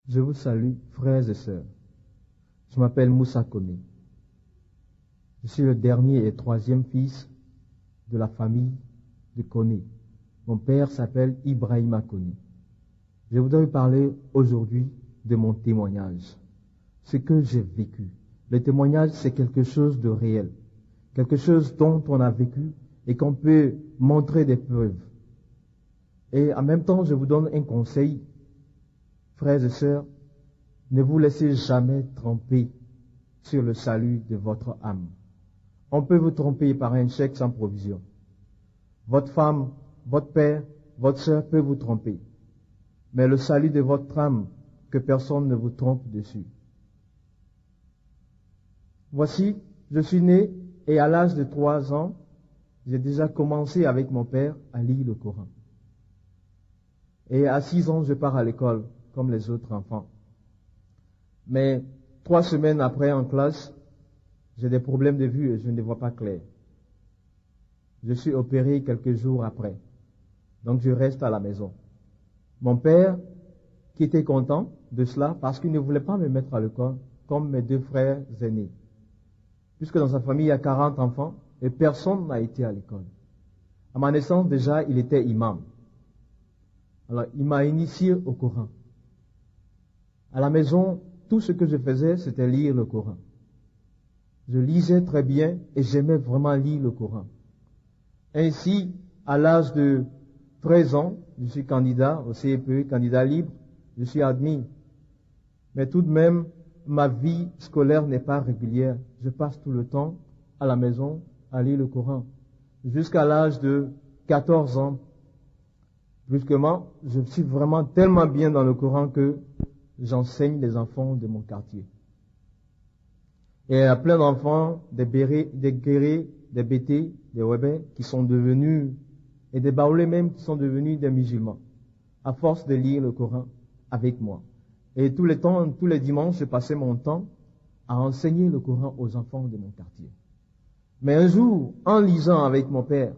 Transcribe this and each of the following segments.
Je vous salue, frères et sœurs. Je m'appelle Moussa Koné. Je suis le dernier et troisième fils de la famille de Koné. Mon père s'appelle Ibrahima Koné. Je voudrais vous parler aujourd'hui de mon témoignage, ce que j'ai vécu. Le témoignage, c'est quelque chose de réel, quelque chose dont on a vécu et qu'on peut montrer des preuves. Et en même temps, je vous donne un conseil, frères et sœurs, ne vous laissez jamais tromper sur le salut de votre âme. On peut vous tromper par un chèque sans provision. Votre femme, votre père, votre sœur peut vous tromper. Mais le salut de votre âme, que personne ne vous trompe dessus. Voici, je suis né et à l'âge de 3 ans, j'ai déjà commencé avec mon père à lire le Coran. Et à 6 ans, je pars à l'école, comme les autres enfants. Mais 3 semaines après, en classe, j'ai des problèmes de vue et je ne vois pas clair. Je suis opéré quelques jours après. Donc je reste à la maison. Mon père, qui était content de cela, parce qu'il ne voulait pas me mettre à l'école, comme mes 2 frères aînés. Puisque dans sa famille, il y a 40 enfants, et personne n'a été à l'école. À ma naissance, déjà, il était imam. Alors, il m'a initié au Coran. À la maison, tout ce que je faisais, c'était lire le Coran. Je lisais très bien et j'aimais vraiment lire le Coran. Ainsi, à l'âge de 13 ans, je suis candidat au CEPE, candidat libre, je suis admis. Mais tout de même, ma vie scolaire n'est pas régulière. Je passe tout le temps à la maison à lire le Coran. Jusqu'à l'âge de 14 ans, brusquement, je suis vraiment tellement bien dans le Coran que j'enseigne les enfants de mon quartier. Et il y a plein d'enfants, des guérés, des bétés, des webés, qui sont devenus, et des baoulés même, qui sont devenus des musulmans, à force de lire le Coran avec moi. Et tous les dimanches, je passais mon temps à enseigner le Coran aux enfants de mon quartier. Mais un jour, en lisant avec mon père,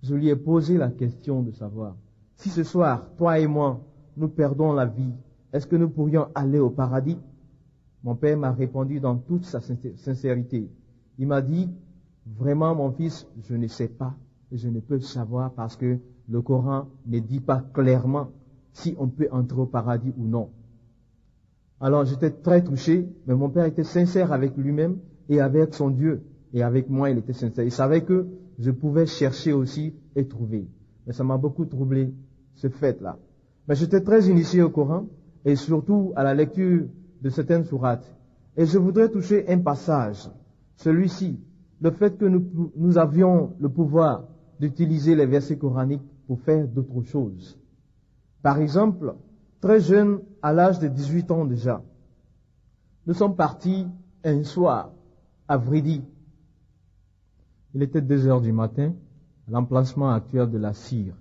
je lui ai posé la question de savoir, si ce soir, toi et moi, nous perdons la vie, est-ce que nous pourrions aller au paradis? Mon père m'a répondu dans toute sa sincérité. Il m'a dit, vraiment mon fils, je ne sais pas, et je ne peux savoir parce que le Coran ne dit pas clairement si on peut entrer au paradis ou non. Alors j'étais très touché, mais mon père était sincère avec lui-même et avec son Dieu. Et avec moi, il était sincère. Il savait que je pouvais chercher aussi et trouver. Mais ça m'a beaucoup troublé, ce fait-là. Mais j'étais très initié au Coran et surtout à la lecture de certaines sourates. Et je voudrais toucher un passage, celui-ci, le fait que nous avions le pouvoir d'utiliser les versets coraniques pour faire d'autres choses. Par exemple, très jeune, à l'âge de 18 ans déjà, nous sommes partis un soir à Vridi. Il était 2 heures du matin, à l'emplacement actuel de la Cire,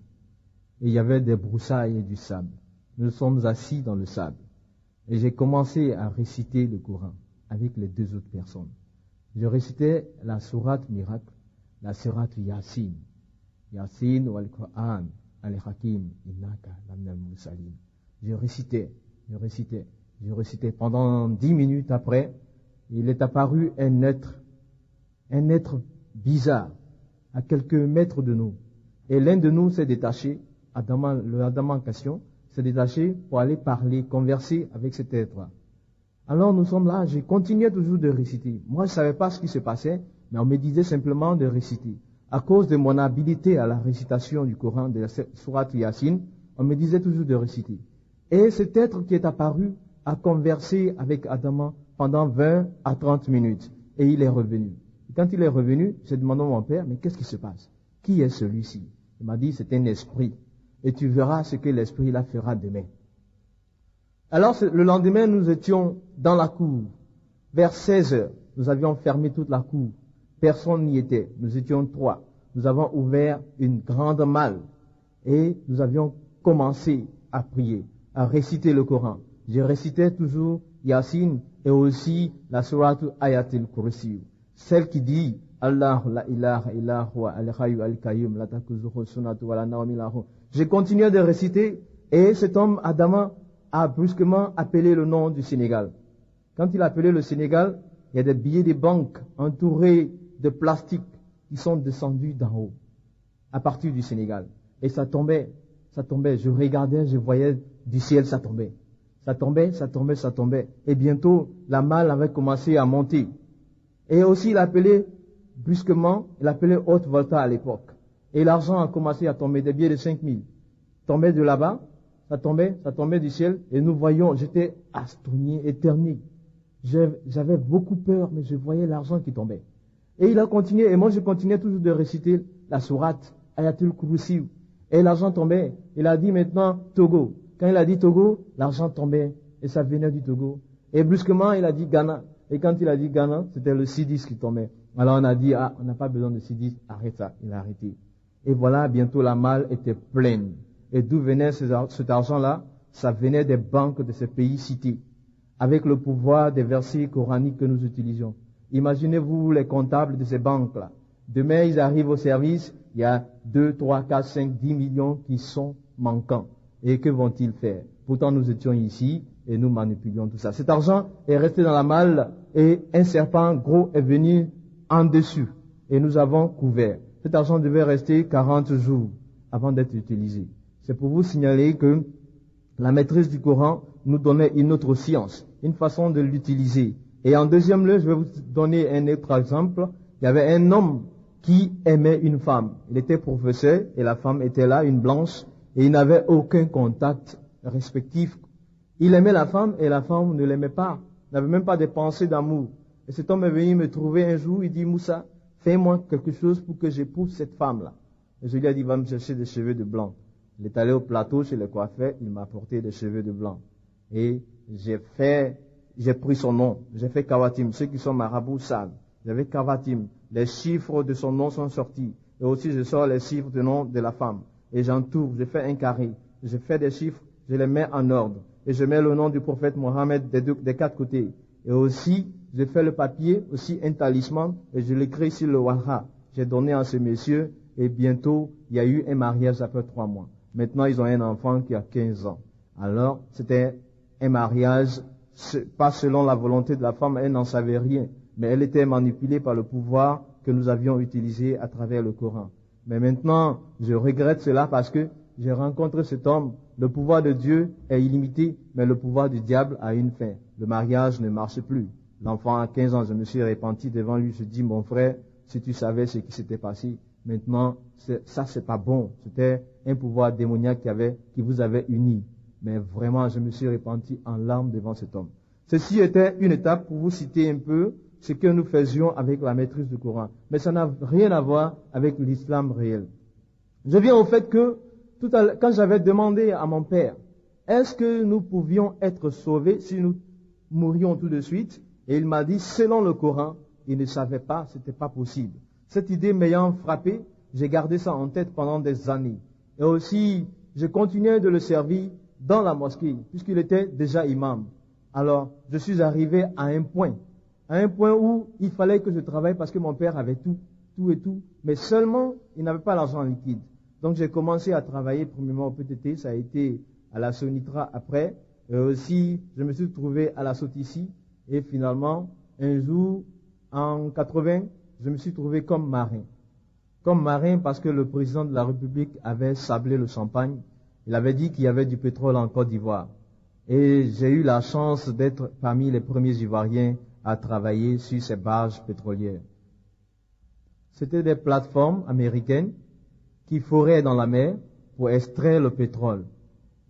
et il y avait des broussailles et du sable. Nous sommes assis dans le sable. Et j'ai commencé à réciter le Coran avec les 2 autres personnes. Je récitais la sourate miracle, la sourate Yasin. Yasin wal Qur'an al-Hakim innaka laminal mursalin. Je récitais. Pendant 10 minutes après, il est apparu un être bizarre, à quelques mètres de nous. Et l'un de nous s'est détaché, le Adam en question, s'est détaché pour aller parler, converser avec cet être-là. Alors nous sommes là, j'ai continué toujours de réciter. Moi je ne savais pas ce qui se passait, mais on me disait simplement de réciter. À cause de mon habileté à la récitation du Coran, de la sourate Yasin, on me disait toujours de réciter. Et cet être qui est apparu a conversé avec Adam pendant 20 à 30 minutes. Et il est revenu. Et quand il est revenu, j'ai demandé à mon père, mais qu'est-ce qui se passe? Qui est celui-ci? Il m'a dit, c'est un esprit. Et tu verras ce que l'esprit là fera demain. Alors le lendemain, nous étions dans la cour. Vers 16 heures, nous avions fermé toute la cour. Personne n'y était. Nous étions 3. Nous avons ouvert une grande malle et nous avions commencé à prier, à réciter le Coran. Je récitais toujours Yasin et aussi la sourate Ayatul Kursi, celle qui dit Allah la ilaha illa huwa al-hayyu al-qayyum la ta'khudhuhu sunatun wa la nawm lahu. J'ai continué de réciter et cet homme Adama a brusquement appelé le nom du Sénégal. Quand il a appelé le Sénégal, il y a des billets de banque entourés de plastique qui sont descendus d'en haut, à partir du Sénégal. Et ça tombait. Je regardais, je voyais du ciel, ça tombait. Ça tombait. Et bientôt, la malle avait commencé à monter. Et aussi, il appelait brusquement, il appelait Haute Volta à l'époque. Et l'argent a commencé à tomber, des billets de 5000. Tombait de là-bas, ça tombait du ciel. Et nous voyions, j'étais astrourné, éterné. J'avais beaucoup peur, mais je voyais l'argent qui tombait. Et il a continué, et moi je continuais toujours de réciter la sourate, Ayatul Kursi. Et l'argent tombait. Il a dit maintenant Togo. Quand il a dit Togo, l'argent tombait. Et ça venait du Togo. Et brusquement, il a dit Ghana. Et quand il a dit Ghana, c'était le C10 qui tombait. Alors on a dit, on n'a pas besoin de C10, arrête ça. Il a arrêté. Et voilà, bientôt la malle était pleine. Et d'où venait cet argent-là? Ça venait des banques de ces pays cités, avec le pouvoir des versets coraniques que nous utilisions. Imaginez-vous les comptables de ces banques-là. Demain, ils arrivent au service, il y a 2, 3, 4, 5, 10 millions qui sont manquants. Et que vont-ils faire? Pourtant, nous étions ici et nous manipulions tout ça. Cet argent est resté dans la malle et un serpent gros est venu en dessus et nous avons couvert. Cet argent devait rester 40 jours avant d'être utilisé. C'est pour vous signaler que la maîtrise du Coran nous donnait une autre science, une façon de l'utiliser. Et en deuxième lieu, je vais vous donner un autre exemple. Il y avait un homme qui aimait une femme. Il était professeur et la femme était là, une blanche, et il n'avait aucun contact respectif. Il aimait la femme et la femme ne l'aimait pas, n'avait même pas de pensée d'amour. Et cet homme est venu me trouver un jour, il dit, Moussa, fais-moi quelque chose pour que j'épouse cette femme-là. Et je lui ai dit, va me chercher des cheveux de blanc. Il est allé au plateau chez le coiffeur, il m'a apporté des cheveux de blanc. Et j'ai pris son nom, j'ai fait Kawatim. Ceux qui sont marabouts savent. J'avais Kawatim. Les chiffres de son nom sont sortis. Et aussi, je sors les chiffres du nom de la femme. Et j'entoure, je fais un carré. Je fais des chiffres, je les mets en ordre. Et je mets le nom du prophète Mohammed des 4 côtés. Et aussi, je fais le papier, aussi un talisman, et je l'écris sur le waha. J'ai donné à ce monsieur, et bientôt, il y a eu un mariage après 3 mois. Maintenant, ils ont un enfant qui a 15 ans. Alors, c'était un mariage, pas selon la volonté de la femme, elle n'en savait rien. Mais elle était manipulée par le pouvoir que nous avions utilisé à travers le Coran. Mais maintenant, je regrette cela parce que j'ai rencontré cet homme. Le pouvoir de Dieu est illimité, mais le pouvoir du diable a une fin. Le mariage ne marche plus. L'enfant a 15 ans, je me suis repenti devant lui. Je dis, mon frère, si tu savais ce qui s'était passé, maintenant, ça c'est pas bon. C'était un pouvoir démoniaque qui vous avait unis. Mais vraiment, je me suis repenti en larmes devant cet homme. Ceci était une étape pour vous citer un peu ce que nous faisions avec la maîtrise du Coran. Mais ça n'a rien à voir avec l'islam réel. Je viens au fait que, quand j'avais demandé à mon père, est-ce que nous pouvions être sauvés si nous mourions tout de suite? Et il m'a dit, selon le Coran, il ne savait pas, c'était pas possible. Cette idée m'ayant frappé, j'ai gardé ça en tête pendant des années. Et aussi, je continuais de le servir dans la mosquée, puisqu'il était déjà imam. Alors, je suis arrivé à un point où il fallait que je travaille parce que mon père avait tout, mais seulement, il n'avait pas l'argent liquide. Donc, j'ai commencé à travailler premièrement au PTT, ça a été à la Sonitra après, et aussi, je me suis trouvé à la Sotici, et finalement, un jour, en 80, je me suis trouvé comme marin. Comme marin parce que le président de la République avait sablé le champagne. Il avait dit qu'il y avait du pétrole en Côte d'Ivoire. Et j'ai eu la chance d'être parmi les premiers Ivoiriens à travailler sur ces barges pétrolières. C'était des plateformes américaines qui foraient dans la mer pour extraire le pétrole.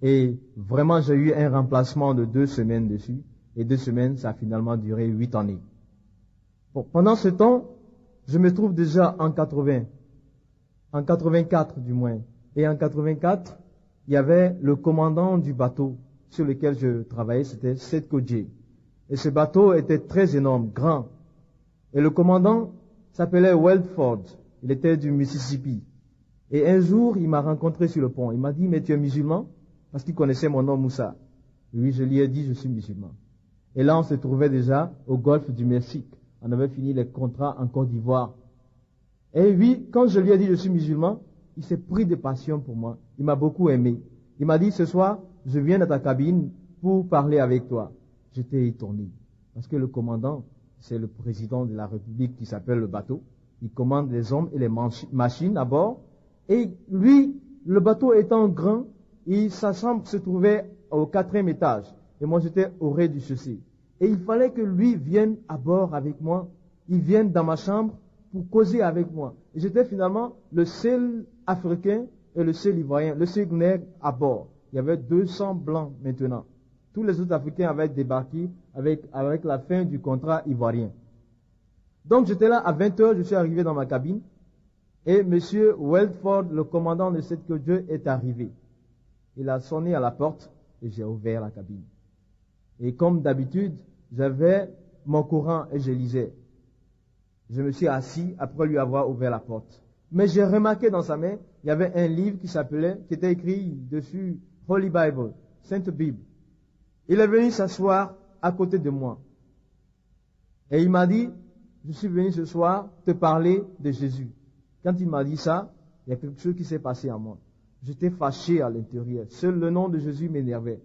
Et vraiment, j'ai eu un remplacement de 2 semaines dessus. Et 2 semaines, ça a finalement duré 8 années. Bon, pendant ce temps, je me trouve déjà en 80. En 84 du moins. Et en 84, il y avait le commandant du bateau sur lequel je travaillais, c'était Seth Kodje. Et ce bateau était très énorme, grand. Et le commandant s'appelait Welford. Il était du Mississippi. Et un jour, il m'a rencontré sur le pont. Il m'a dit, mais tu es musulman? Parce qu'il connaissait mon nom Moussa. Oui, je lui ai dit, je suis musulman. Et là, on se trouvait déjà au golfe du Mexique. On avait fini les contrats en Côte d'Ivoire. Et oui, quand je lui ai dit, je suis musulman, il s'est pris de passion pour moi. Il m'a beaucoup aimé. Il m'a dit, ce soir, je viens dans ta cabine pour parler avec toi. J'étais étonné. Parce que le commandant, c'est le président de la République qui s'appelle le bateau. Il commande les hommes et les machines à bord. Et lui, le bateau étant grand, sa chambre se trouvait au 4e étage. Et moi, j'étais au rez-de-chaussée. Et il fallait que lui vienne à bord avec moi. Il vienne dans ma chambre pour causer avec moi. Et j'étais finalement le seul Africain et le seul Ivoirien, le seul nègre à bord. Il y avait 200 blancs maintenant. Tous les autres Africains avaient débarqué avec la fin du contrat ivoirien. Donc j'étais là à 20h, je suis arrivé dans ma cabine. Et M. Welford, le commandant de cette que Dieu, est arrivé. Il a sonné à la porte et j'ai ouvert la cabine. Et comme d'habitude, j'avais mon Coran et je lisais. Je me suis assis après lui avoir ouvert la porte. Mais j'ai remarqué dans sa main, il y avait un livre qui était écrit dessus Holy Bible, Sainte Bible. Il est venu s'asseoir à côté de moi. Et il m'a dit, je suis venu ce soir te parler de Jésus. Quand il m'a dit ça, il y a quelque chose qui s'est passé à moi. J'étais fâché à l'intérieur. Seul le nom de Jésus m'énervait.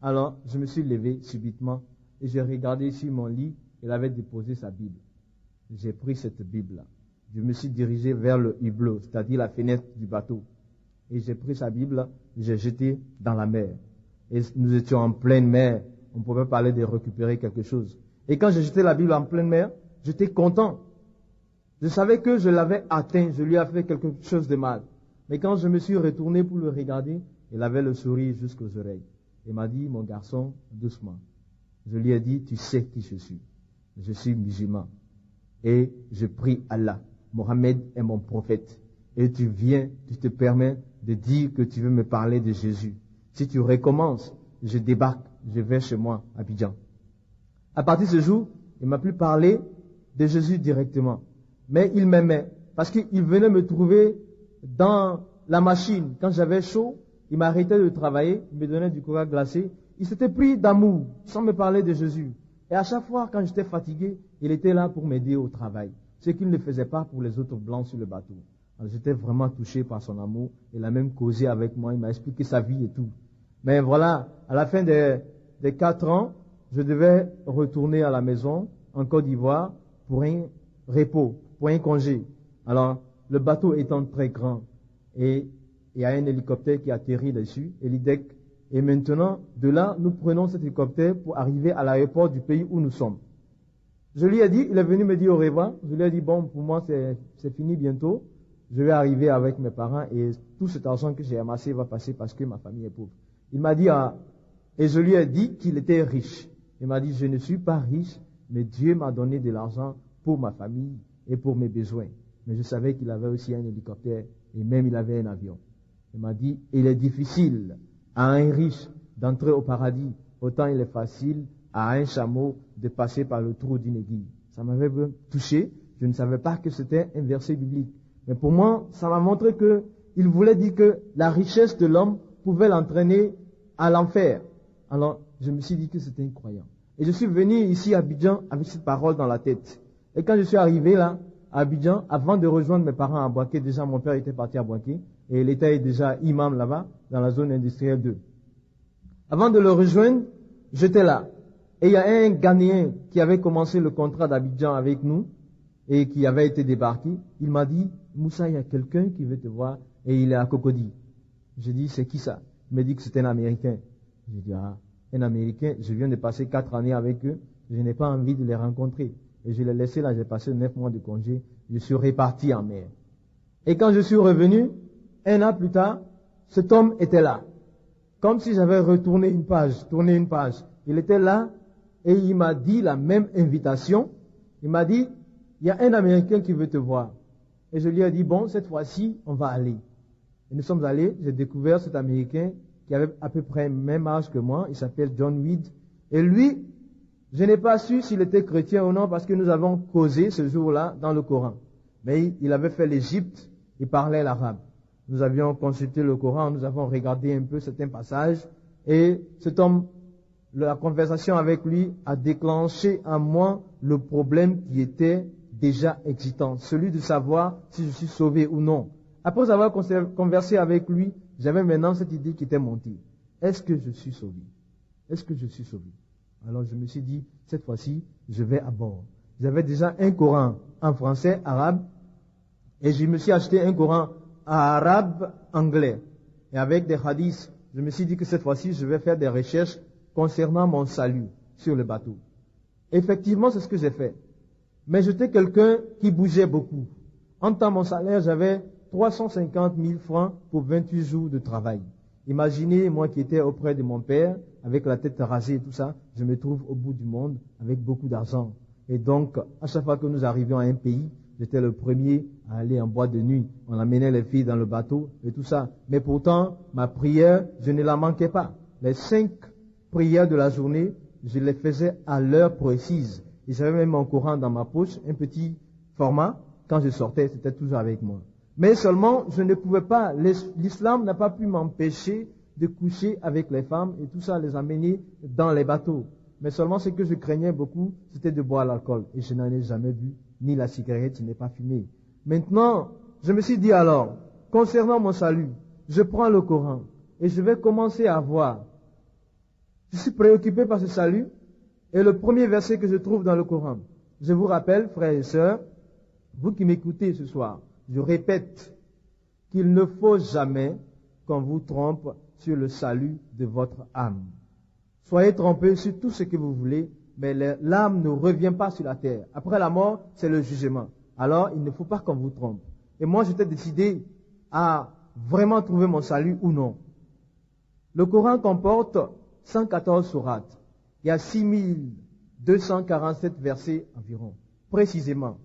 Alors, je me suis levé subitement et j'ai regardé sur mon lit. Il avait déposé sa Bible. J'ai pris cette Bible-là. Je me suis dirigé vers le hublot, c'est-à-dire la fenêtre du bateau. Et j'ai pris sa Bible, j'ai jeté dans la mer. Et nous étions en pleine mer. On pouvait parler de récupérer quelque chose. Et quand j'ai jeté la Bible en pleine mer, j'étais content. Je savais que je l'avais atteint, je lui ai fait quelque chose de mal. Mais quand je me suis retourné pour le regarder, il avait le sourire jusqu'aux oreilles. Il m'a dit, mon garçon, doucement. Je lui ai dit, tu sais qui je suis. Je suis musulman. Et je prie Allah. Mohammed est mon prophète. Et tu te permets de dire que tu veux me parler de Jésus. Si tu recommences, je débarque, je vais chez moi, à Abidjan. À partir de ce jour, il m'a plus parlé de Jésus directement. Mais il m'aimait. Parce qu'il venait me trouver dans la machine. Quand j'avais chaud, il m'arrêtait de travailler, il me donnait du coca glacé. Il s'était pris d'amour, sans me parler de Jésus. Et à chaque fois, quand j'étais fatigué, il était là pour m'aider au travail. Ce qu'il ne faisait pas pour les autres blancs sur le bateau. Alors, j'étais vraiment touché par son amour. Il a même causé avec moi, il m'a expliqué sa vie et tout. Mais voilà, à la fin des 4 ans, je devais retourner à la maison, en Côte d'Ivoire, pour un repos, pour un congé. Alors, le bateau étant très grand, et il y a un hélicoptère qui atterrit dessus, Helidec. Et maintenant, de là, nous prenons cet hélicoptère pour arriver à l'aéroport du pays où nous sommes. Je lui ai dit, il est venu me dire au revoir. Je lui ai dit, bon, pour moi, c'est fini bientôt. Je vais arriver avec mes parents et tout cet argent que j'ai amassé va passer parce que ma famille est pauvre. Il m'a dit, et je lui ai dit qu'il était riche. Il m'a dit, je ne suis pas riche, mais Dieu m'a donné de l'argent pour ma famille et pour mes besoins. Mais je savais qu'il avait aussi un hélicoptère et même il avait un avion. Il m'a dit, il est difficile à un riche d'entrer au paradis, autant il est facile à un chameau de passer par le trou d'une aiguille. Ça m'avait touché. Je ne savais pas que c'était un verset biblique. Mais pour moi, ça m'a montré que il voulait dire que la richesse de l'homme pouvait l'entraîner à l'enfer. Alors, je me suis dit que c'était incroyable. Et je suis venu ici à Abidjan avec cette parole dans la tête. Et quand je suis arrivé là, à Abidjan, avant de rejoindre mes parents à Boaké, déjà mon père était parti à Boaké, et il était déjà imam là-bas, dans la zone industrielle 2. Avant de le rejoindre, j'étais là. Et il y a un Ghanéen qui avait commencé le contrat d'Abidjan avec nous, et qui avait été débarqué. Il m'a dit, Moussa, il y a quelqu'un qui veut te voir, et il est à Cocody. J'ai dit, c'est qui ça? Il m'a dit que c'était un Américain. J'ai dit, un Américain, je viens de passer 4 années avec eux, je n'ai pas envie de les rencontrer. Et je l'ai laissé là, j'ai passé 9 mois de congé, je suis reparti en mer. Et quand je suis revenu, 1 an plus tard, cet homme était là. Comme si j'avais retourné une page, tourné une page. Il était là, et il m'a dit la même invitation. Il m'a dit, il y a un Américain qui veut te voir. Et je lui ai dit, bon, cette fois-ci, on va aller. Et nous sommes allés, j'ai découvert cet Américain qui avait à peu près le même âge que moi. Il s'appelle John Weed. Et lui, je n'ai pas su s'il était chrétien ou non parce que nous avons causé ce jour-là dans le Coran. Mais il avait fait l'Égypte, il parlait l'arabe. Nous avions consulté le Coran, nous avons regardé un peu certains passages. Et cet homme, la conversation avec lui a déclenché en moi le problème qui était déjà excitant, celui de savoir si je suis sauvé ou non. Après avoir conversé avec lui, j'avais maintenant cette idée qui était montée. Est-ce que je suis sauvé? est-ce que je suis sauvé? Alors je me suis dit, cette fois-ci, je vais à bord. J'avais déjà un Coran en français, arabe, et je me suis acheté un Coran arabe, anglais. Et avec des hadiths, je me suis dit que cette fois-ci, je vais faire des recherches concernant mon salut sur le bateau. Effectivement, c'est ce que j'ai fait. Mais j'étais quelqu'un qui bougeait beaucoup. En temps, mon salaire, j'avais 350 000 francs pour 28 jours de travail. Imaginez, moi qui étais auprès de mon père, avec la tête rasée et tout ça, je me trouve au bout du monde avec beaucoup d'argent. Et donc, à chaque fois que nous arrivions à un pays, j'étais le premier à aller en boîte de nuit. On amenait les filles dans le bateau et tout ça. Mais pourtant, ma prière, je ne la manquais pas. Les 5 prières de la journée, je les faisais à l'heure précise. Et j'avais même mon Coran dans ma poche, un petit format. Quand je sortais, c'était toujours avec moi. Mais seulement, je ne pouvais pas, l'islam n'a pas pu m'empêcher de coucher avec les femmes et tout ça, les amener dans les bateaux. Mais seulement ce que je craignais beaucoup, c'était de boire l'alcool. Et je n'en ai jamais bu, ni la cigarette, je n'ai pas fumé. Maintenant, je me suis dit alors, concernant mon salut, je prends le Coran et je vais commencer à voir. Je suis préoccupé par ce salut et le premier verset que je trouve dans le Coran. Je vous rappelle, frères et sœurs, vous qui m'écoutez ce soir, je répète qu'il ne faut jamais qu'on vous trompe sur le salut de votre âme. Soyez trompés sur tout ce que vous voulez, mais l'âme ne revient pas sur la terre. Après la mort, c'est le jugement. Alors, il ne faut pas qu'on vous trompe. Et moi, j'étais décidé à vraiment trouver mon salut ou non. Le Coran comporte 114 sourates. Il y a 6247 versets environ, précisément.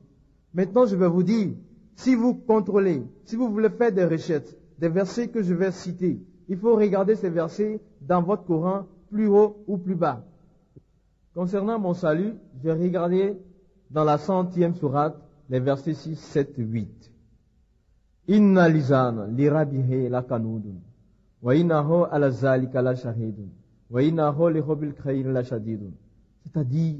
Maintenant, je vais vous dire, si vous contrôlez, si vous voulez faire des recherches, des versets que je vais citer, il faut regarder ces versets dans votre Coran, plus haut ou plus bas. Concernant mon salut, j'ai regardé dans la 100e sourate, les versets 6, 7, 8. Inna lisana lirabihe la kanudun, wa innahu ala zalika la shahidun, wa innahu li hubbil khair la shadidun. C'est-à-dire,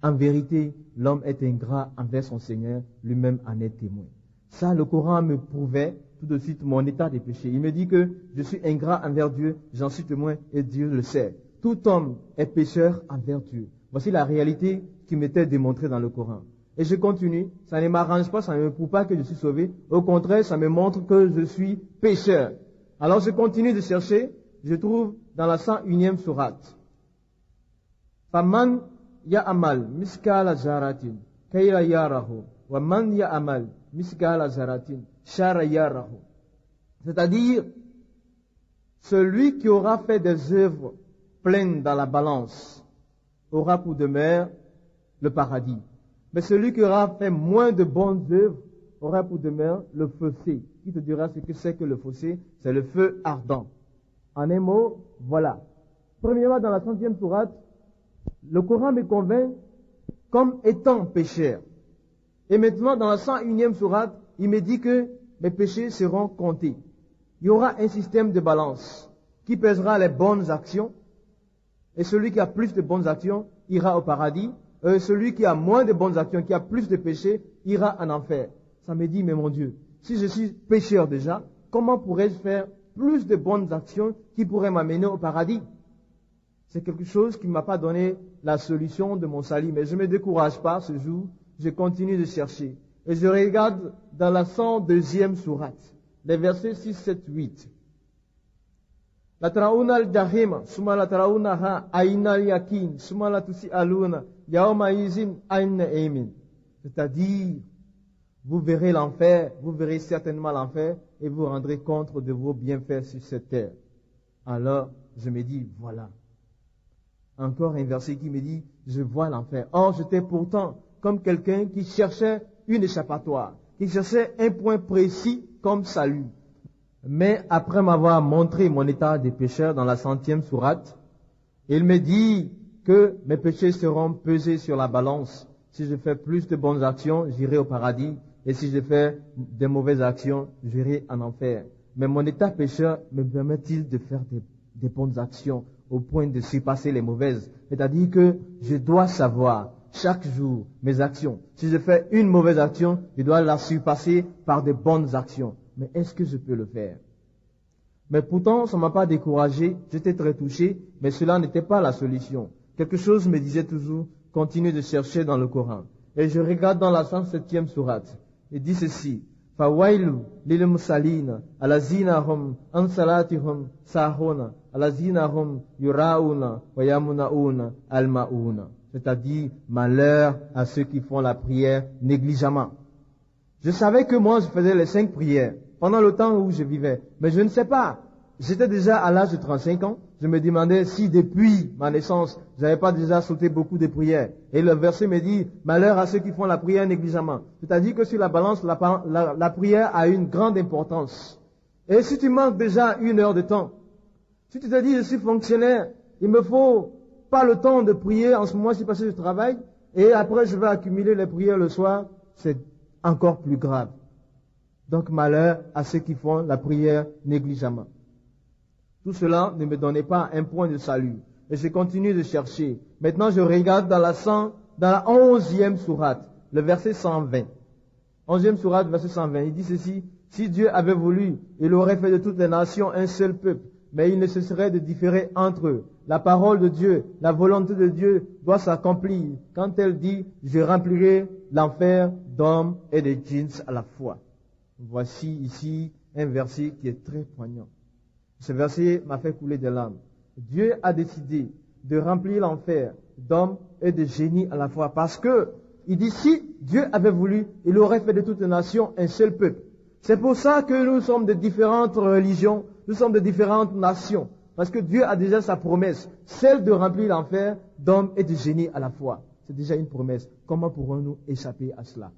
en vérité, l'homme est ingrat envers son Seigneur, lui-même en est témoin. Ça, le Coran me prouvait tout de suite mon état de péché. Il me dit que je suis ingrat envers Dieu, j'en suis témoin et Dieu le sait. Tout homme est pécheur envers Dieu. Voici la réalité qui m'était démontrée dans le Coran. Et je continue, ça ne m'arrange pas, ça ne me prouve pas que je suis sauvé. Au contraire, ça me montre que je suis pécheur. Alors je continue de chercher, je trouve dans la 101e sourate. Faman ya'amal miskala zaratin kayra yarahu wa man ya'amal miskala zaratin shara yarahu. C'est-à-dire, celui qui aura fait des œuvres pleines dans la balance aura pour demeure le paradis. Mais celui qui aura fait moins de bonnes œuvres aura pour demeure le fossé. Qui te dira ce que c'est que le fossé? C'est le feu ardent. En un mot, voilà. Premièrement, dans la 100e sourate, le Coran me convainc comme étant pécheur. Et maintenant, dans la 101e sourate, il me dit que mes péchés seront comptés. Il y aura un système de balance qui pèsera les bonnes actions. Et celui qui a plus de bonnes actions ira au paradis. Celui qui a moins de bonnes actions, qui a plus de péchés, ira en enfer. Ça me dit, mais mon Dieu, si je suis pécheur déjà, comment pourrais-je faire plus de bonnes actions qui pourraient m'amener au paradis? C'est quelque chose qui ne m'a pas donné la solution de mon salut. Mais je ne me décourage pas ce jour. Je continue de chercher. Et je regarde dans la 102e sourate, les versets 6, 7, 8. La trauna al-jahim, summa la traunaha ayna al-yakin, summa la tusi'aluna, yawma izin ayna aimin. C'est-à-dire, vous verrez l'enfer, vous verrez certainement l'enfer, et vous rendrez compte de vos bienfaits sur cette terre. Alors, je me dis, voilà. Encore un verset qui me dit, je vois l'enfer. Or, j'étais pourtant comme quelqu'un qui cherchait une échappatoire, qui cherchait un point précis comme salut. Mais après m'avoir montré mon état de pécheur dans la 100e sourate, il me dit que mes péchés seront pesés sur la balance. Si je fais plus de bonnes actions, j'irai au paradis. Et si je fais de mauvaises actions, j'irai en enfer. Mais mon état pécheur me permet-il de faire des bonnes actions au point de surpasser les mauvaises? C'est-à-dire que je dois savoir chaque jour mes actions. Si je fais une mauvaise action, je dois la surpasser par de bonnes actions. Mais est-ce que je peux le faire? Mais pourtant, ça ne m'a pas découragé, j'étais très touché, mais cela n'était pas la solution. Quelque chose me disait toujours, continue de chercher dans le Coran. Et je regarde dans la 107e sourate, il dit ceci, فَوَيْلُ لِلْمُسَلِينَ الَّذِينَ هُمْ عَنْ صَلَاتِهِمْ سَاهُونَ الَّذِينَ هُمْ يُرَاءُونَ وَيَمْنَعُونَ الْمَاعُونَ. C'est-à-dire, malheur à ceux qui font la prière négligemment. Je savais que moi, je faisais les 5 prières pendant le temps où je vivais. Mais je ne sais pas. J'étais déjà à l'âge de 35 ans. Je me demandais si depuis ma naissance, je n'avais pas déjà sauté beaucoup de prières. Et le verset me dit, malheur à ceux qui font la prière négligemment. C'est-à-dire que sur la balance, la prière a une grande importance. Et si tu manques déjà 1 heure de temps, si tu te dis, je suis fonctionnaire, il me faut pas le temps de prier en ce moment-ci parce que je travaille, et après je vais accumuler les prières le soir, c'est encore plus grave. Donc malheur à ceux qui font la prière négligemment. Tout cela ne me donnait pas un point de salut. Et je continue de chercher. Maintenant je regarde dans la 11e sourate, le verset 120. 11e sourate, verset 120. Il dit ceci, si Dieu avait voulu, il aurait fait de toutes les nations un seul peuple, mais il ne cesserait de différer entre eux. La parole de Dieu, la volonté de Dieu doit s'accomplir quand elle dit, je remplirai l'enfer d'hommes et de djinns à la fois. Voici ici un verset qui est très poignant. Ce verset m'a fait couler des larmes. Dieu a décidé de remplir l'enfer d'hommes et de génies à la fois parce que il dit si Dieu avait voulu, il aurait fait de toutes les nations un seul peuple. C'est pour ça que nous sommes de différentes religions, nous sommes de différentes nations. Parce que Dieu a déjà sa promesse, celle de remplir l'enfer d'hommes et de génies à la fois. C'est déjà une promesse. Comment pourrons-nous échapper à cela?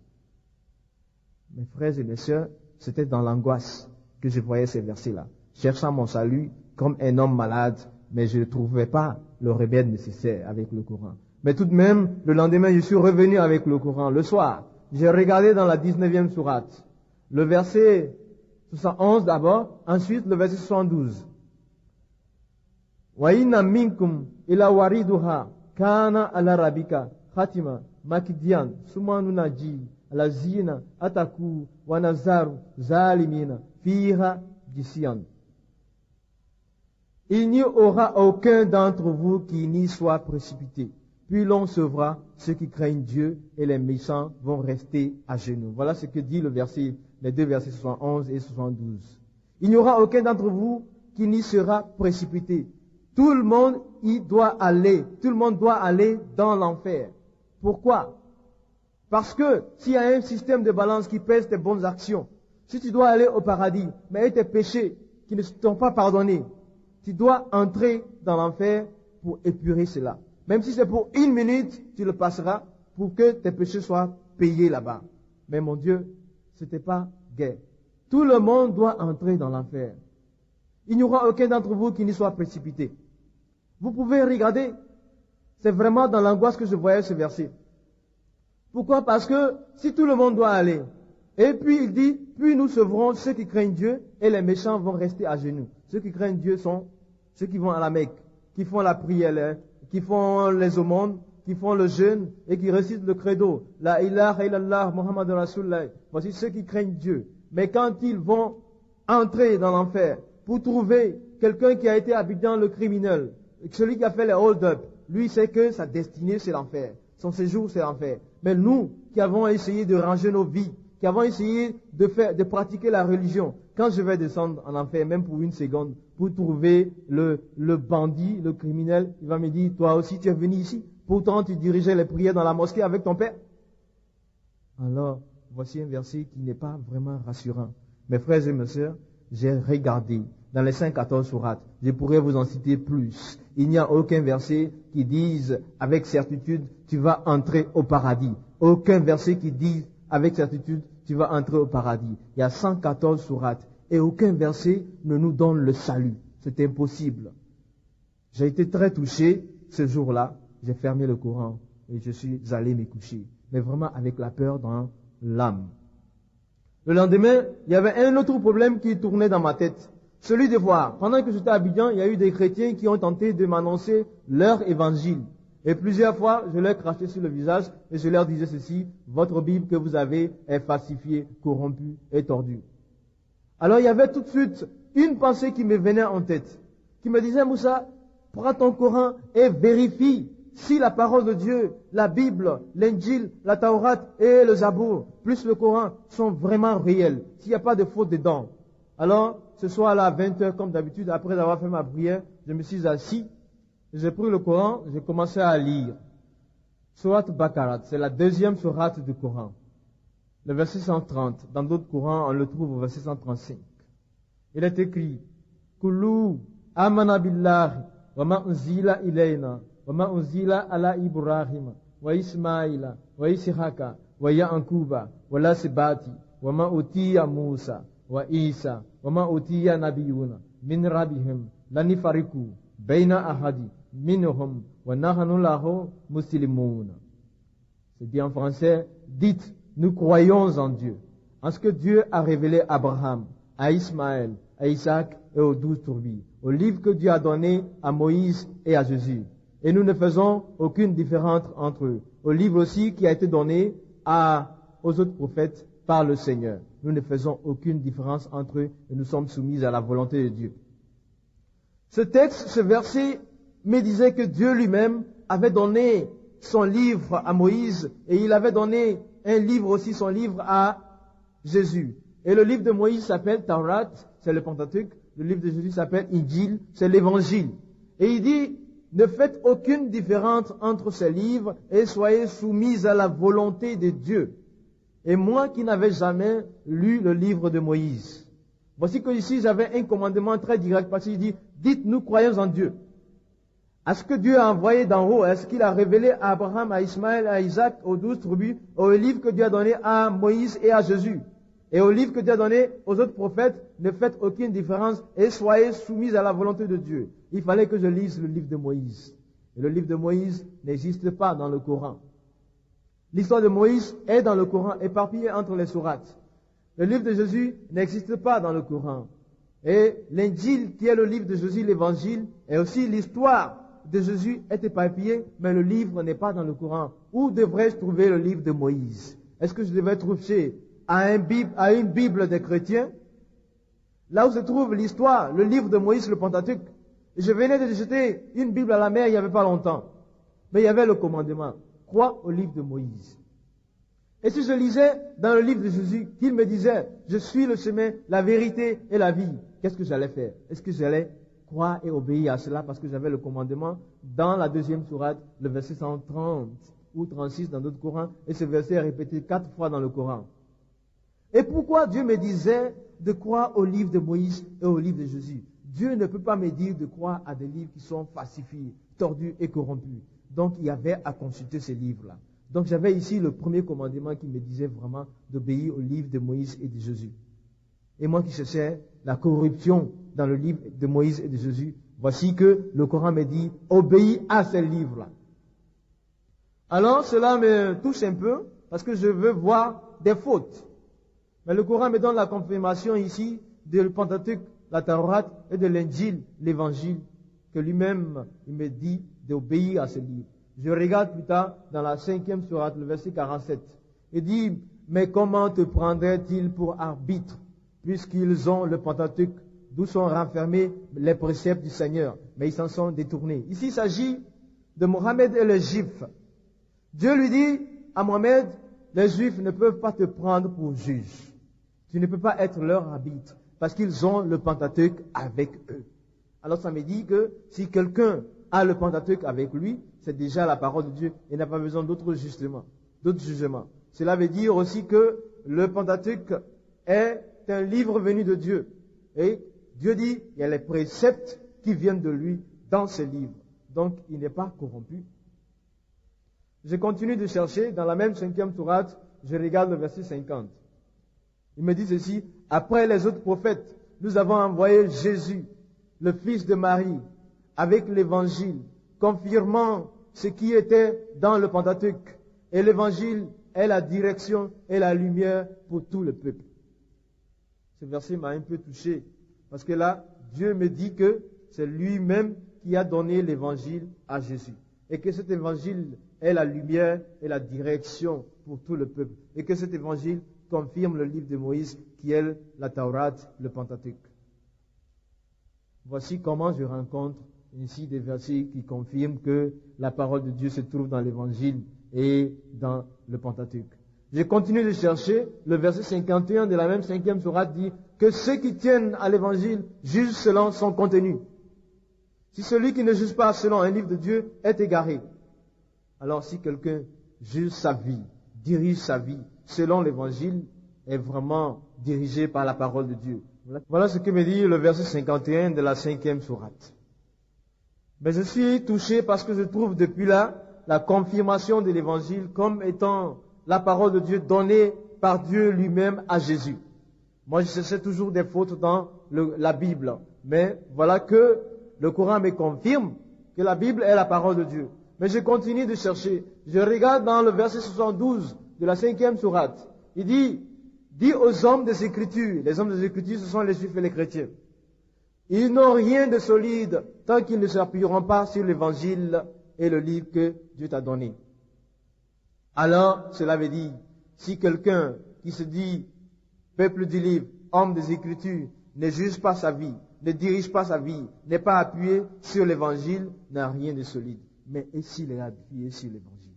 Mes frères et mes sœurs, c'était dans l'angoisse que je voyais ces versets-là. Cherchant mon salut comme un homme malade, mais je ne trouvais pas le remède nécessaire avec le Coran. Mais tout de même, le lendemain, je suis revenu avec le Coran. Le soir, j'ai regardé dans la 19e sourate, le verset 71 d'abord, ensuite le verset 72. وَإِنَّ مِنْكُمْ إِلَا وَارِدُهَا كَانَ عَلَى رَبِّكَ خَاتِمًا مَكْدِيًا ثُمَّ نُنَجِّي الَّذِينَ اتَّقَوْا وَنَذَرُ الظَّالِمِينَ فِيهَا جِثِيًّا. Il n'y aura aucun d'entre vous qui n'y soit précipité. Puis l'on sauvera ceux qui craignent Dieu et les méchants vont rester à genoux. Voilà ce que dit les 2 versets 71 et 72. Il n'y aura aucun d'entre vous qui n'y sera précipité. Tout le monde y doit aller. Tout le monde doit aller dans l'enfer. Pourquoi? Parce que s'il y a un système de balance qui pèse tes bonnes actions, si tu dois aller au paradis, mais tes péchés qui ne t'ont pas pardonné, tu dois entrer dans l'enfer pour épurer cela. Même si c'est pour 1 minute, tu le passeras pour que tes péchés soient payés là-bas. Mais mon Dieu, c'était pas gai. Tout le monde doit entrer dans l'enfer. Il n'y aura aucun d'entre vous qui n'y soit précipité. Vous pouvez regarder. C'est vraiment dans l'angoisse que je voyais ce verset. Pourquoi? Parce que si tout le monde doit aller, et puis il dit, puis nous sauverons ceux qui craignent Dieu et les méchants vont rester à genoux. Ceux qui craignent Dieu sont ceux qui vont à la Mecque, qui font la prière, qui font les aumônes, qui font le jeûne et qui récitent le credo. La ilaha illallah Muhammad Rasulullah. Voici ceux qui craignent Dieu. Mais quand ils vont entrer dans l'enfer pour trouver quelqu'un qui a été habitant le criminel, celui qui a fait les hold-up, lui sait que sa destinée c'est l'enfer. Son séjour c'est l'enfer. Mais nous qui avons essayé de ranger nos vies, qui avons essayé de pratiquer la religion, quand je vais descendre en enfer, même pour 1 seconde, pour trouver le bandit, le criminel, il va me dire, toi aussi tu es venu ici, pourtant tu dirigeais les prières dans la mosquée avec ton père. Alors, voici un verset qui n'est pas vraiment rassurant. Mes frères et mes sœurs, j'ai regardé dans les 514 sourates, je pourrais vous en citer plus. Il n'y a aucun verset qui dise avec certitude, tu vas entrer au paradis. Aucun verset qui dise avec certitude, tu vas entrer au paradis. Il y a 114 sourates et aucun verset ne nous donne le salut. C'est impossible. J'ai été très touché ce jour-là. J'ai fermé le Coran et je suis allé me coucher. Mais vraiment avec la peur dans l'âme. Le lendemain, il y avait un autre problème qui tournait dans ma tête. Celui de voir, pendant que j'étais à Abidjan, il y a eu des chrétiens qui ont tenté de m'annoncer leur évangile. Et plusieurs fois, je leur crachais sur le visage et je leur disais ceci, votre Bible que vous avez est falsifiée, corrompue et tordue. Alors il y avait tout de suite une pensée qui me venait en tête, qui me disait, Moussa, prends ton Coran et vérifie si la parole de Dieu, la Bible, l'Injil, la Taourat et le Zabour, plus le Coran, sont vraiment réels, s'il n'y a pas de faute dedans. Alors, ce soir là, à 20h, comme d'habitude, après avoir fait ma prière, je me suis assis, j'ai pris le Coran, j'ai commencé à lire. Surat Baqarah, c'est la deuxième sourate du Coran. Le verset 130, dans d'autres Corans, on le trouve au verset 135. Il est écrit, Kullu amana billahi wa ma unzila ilayna wa ma unzila ala Ibrahim wa Ismaila wa Ishaqa wa Ya'quba wa lasbati wa ma utiya Musa wa Isa wa ma utiya nabiyuna min rabbihim lanifariku bayna ahadi minhum wa nahnu lahu muslimun. C'est dit en français, dites, nous croyons en Dieu, en ce que Dieu a révélé à Abraham, à Ismaël, à Isaac et aux 12 tribus, au livre que Dieu a donné à Moïse et à Jésus. Et nous ne faisons aucune différence entre eux. Au livre aussi qui a été donné aux autres prophètes par le Seigneur. Nous ne faisons aucune différence entre eux et nous sommes soumis à la volonté de Dieu. Ce texte, ce verset, me disait que Dieu lui-même avait donné son livre à Moïse et il avait donné un livre aussi, son livre à Jésus. Et le livre de Moïse s'appelle Taurat, c'est le Pentateuque. Le livre de Jésus s'appelle Injil, c'est l'Évangile. Et il dit, ne faites aucune différence entre ces livres et soyez soumis à la volonté de Dieu. Et moi qui n'avais jamais lu le livre de Moïse, voici que ici j'avais un commandement très direct parce qu'il dit, dites nous croyons en Dieu. À ce que Dieu a envoyé d'en haut, est-ce qu'il a révélé à Abraham, à Ismaël, à Isaac, aux 12 tribus, au livre que Dieu a donné à Moïse et à Jésus. Et au livre que Dieu a donné aux autres prophètes, ne faites aucune différence et soyez soumis à la volonté de Dieu. Il fallait que je lise le livre de Moïse. Et le livre de Moïse n'existe pas dans le Coran. L'histoire de Moïse est dans le Coran, éparpillée entre les sourates. Le livre de Jésus n'existe pas dans le Coran. Et l'Injil, qui est le livre de Jésus, l'Évangile, et aussi l'histoire de Jésus est éparpillé, mais le livre n'est pas dans le Coran. Où devrais-je trouver le livre de Moïse? Est-ce que je devrais trouver à une Bible des chrétiens? Là où se trouve l'histoire, le livre de Moïse, le Pentateuque. Je venais de jeter une Bible à la mer il n'y avait pas longtemps. Mais il y avait le commandement. Crois au livre de Moïse. Et si je lisais dans le livre de Jésus, qu'il me disait, je suis le chemin, la vérité et la vie, qu'est-ce que j'allais faire? Est-ce que j'allais croire et obéir à cela parce que j'avais le commandement dans la deuxième sourate, le verset 130 ou 36 dans d'autres Corans, et ce verset est répété 4 fois dans le Coran. Et pourquoi Dieu me disait de croire au livre de Moïse et au livre de Jésus? Dieu ne peut pas me dire de croire à des livres qui sont falsifiés, tordus et corrompus. Donc il y avait à consulter ces livres-là. Donc j'avais ici le premier commandement qui me disait vraiment d'obéir au livre de Moïse et de Jésus. Et moi qui cherchais la corruption dans le livre de Moïse et de Jésus, voici que le Coran me dit, obéis à ces livres-là. Alors cela me touche un peu, parce que je veux voir des fautes. Mais le Coran me donne la confirmation ici de le Pentateuque, la Taourat et de l'Injil, l'Évangile, que lui-même, il me dit d'obéir à ces livres. Je regarde plus tard dans la 5e sourate, le verset 47. Il dit, mais comment te prendraient-ils pour arbitre, puisqu'ils ont le Pentateuque, d'où sont renfermés les préceptes du Seigneur, mais ils s'en sont détournés. Ici, il s'agit de Mohammed et les Juifs. Dieu lui dit à Mohammed, les Juifs ne peuvent pas te prendre pour juge. Tu ne peux pas être leur arbitre, parce qu'ils ont le Pentateuque avec eux. Alors ça me dit que si quelqu'un a le Pentateuque avec lui, c'est déjà la parole de Dieu, il n'a pas besoin d'autres jugements. Cela veut dire aussi que le Pentateuque est un livre venu de Dieu. Et Dieu dit, il y a les préceptes qui viennent de lui dans ce livre. Donc, il n'est pas corrompu. Je continue de chercher, dans la même 5e sourate, je regarde le verset 50. Il me dit ceci, après les autres prophètes, nous avons envoyé Jésus, le fils de Marie, avec l'évangile, confirmant ce qui était dans le Pentateuque. Et l'évangile est la direction et la lumière pour tout le peuple. Ce verset m'a un peu touché, parce que là, Dieu me dit que c'est lui-même qui a donné l'évangile à Jésus. Et que cet évangile est la lumière et la direction pour tout le peuple. Et que cet évangile confirme le livre de Moïse, qui est la Taourat, le Pentateuque. Voici comment je rencontre ici des versets qui confirment que la parole de Dieu se trouve dans l'Évangile et dans le Pentateuque. Je continue de chercher. Le verset 51 de la même 5e sourate dit que ceux qui tiennent à l'Évangile jugent selon son contenu. Si celui qui ne juge pas selon un livre de Dieu est égaré, alors si quelqu'un juge sa vie, dirige sa vie selon l'Évangile, est vraiment dirigé par la parole de Dieu. Voilà ce que me dit le verset 51 de la 5e sourate. Mais je suis touché parce que je trouve depuis là la confirmation de l'Évangile comme étant la parole de Dieu donnée par Dieu lui-même à Jésus. Moi, je cherchais toujours des fautes dans la Bible. Mais voilà que le Coran me confirme que la Bible est la parole de Dieu. Mais je continue de chercher. Je regarde dans le verset 72 de la 5e sourate. Il dit aux hommes des Écritures, les hommes des Écritures, ce sont les Juifs et les chrétiens. Ils n'ont rien de solide tant qu'ils ne s'appuieront pas sur l'Évangile et le livre que Dieu t'a donné. Alors, cela veut dire, si quelqu'un qui se dit peuple du livre, homme des Écritures, ne juge pas sa vie, ne dirige pas sa vie, n'est pas appuyé sur l'Évangile, n'a rien de solide. Mais et s'il est appuyé sur l'Évangile?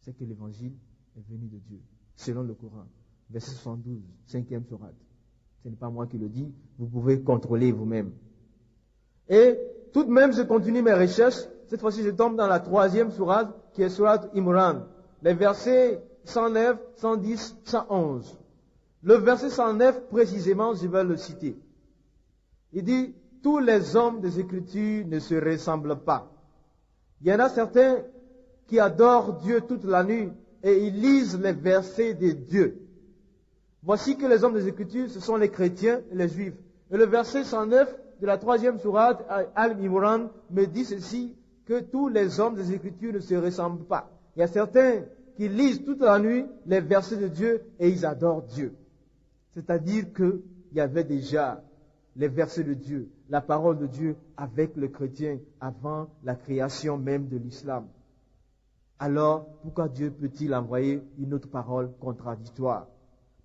C'est que l'Évangile est venu de Dieu, selon le Coran. Verset 72, 5e sourate. Ce n'est pas moi qui le dis, vous pouvez contrôler vous-même. Et tout de même, je continue mes recherches. Cette fois-ci, je tombe dans la 3e sourate, qui est sourate Imran. Les versets 109, 110, 111. Le verset 109, précisément, je vais le citer. Il dit, tous les hommes des Écritures ne se ressemblent pas. Il y en a certains qui adorent Dieu toute la nuit et ils lisent les versets de Dieu. Voici que les hommes des Écritures, ce sont les chrétiens et les juifs. Et le verset 109 de la 3e sourate Al-Imran me dit ceci, que tous les hommes des Écritures ne se ressemblent pas. Il y a certains qui lisent toute la nuit les versets de Dieu et ils adorent Dieu. C'est-à-dire qu'il y avait déjà les versets de Dieu, la parole de Dieu avec le chrétien avant la création même de l'islam. Alors, pourquoi Dieu peut-il envoyer une autre parole contradictoire?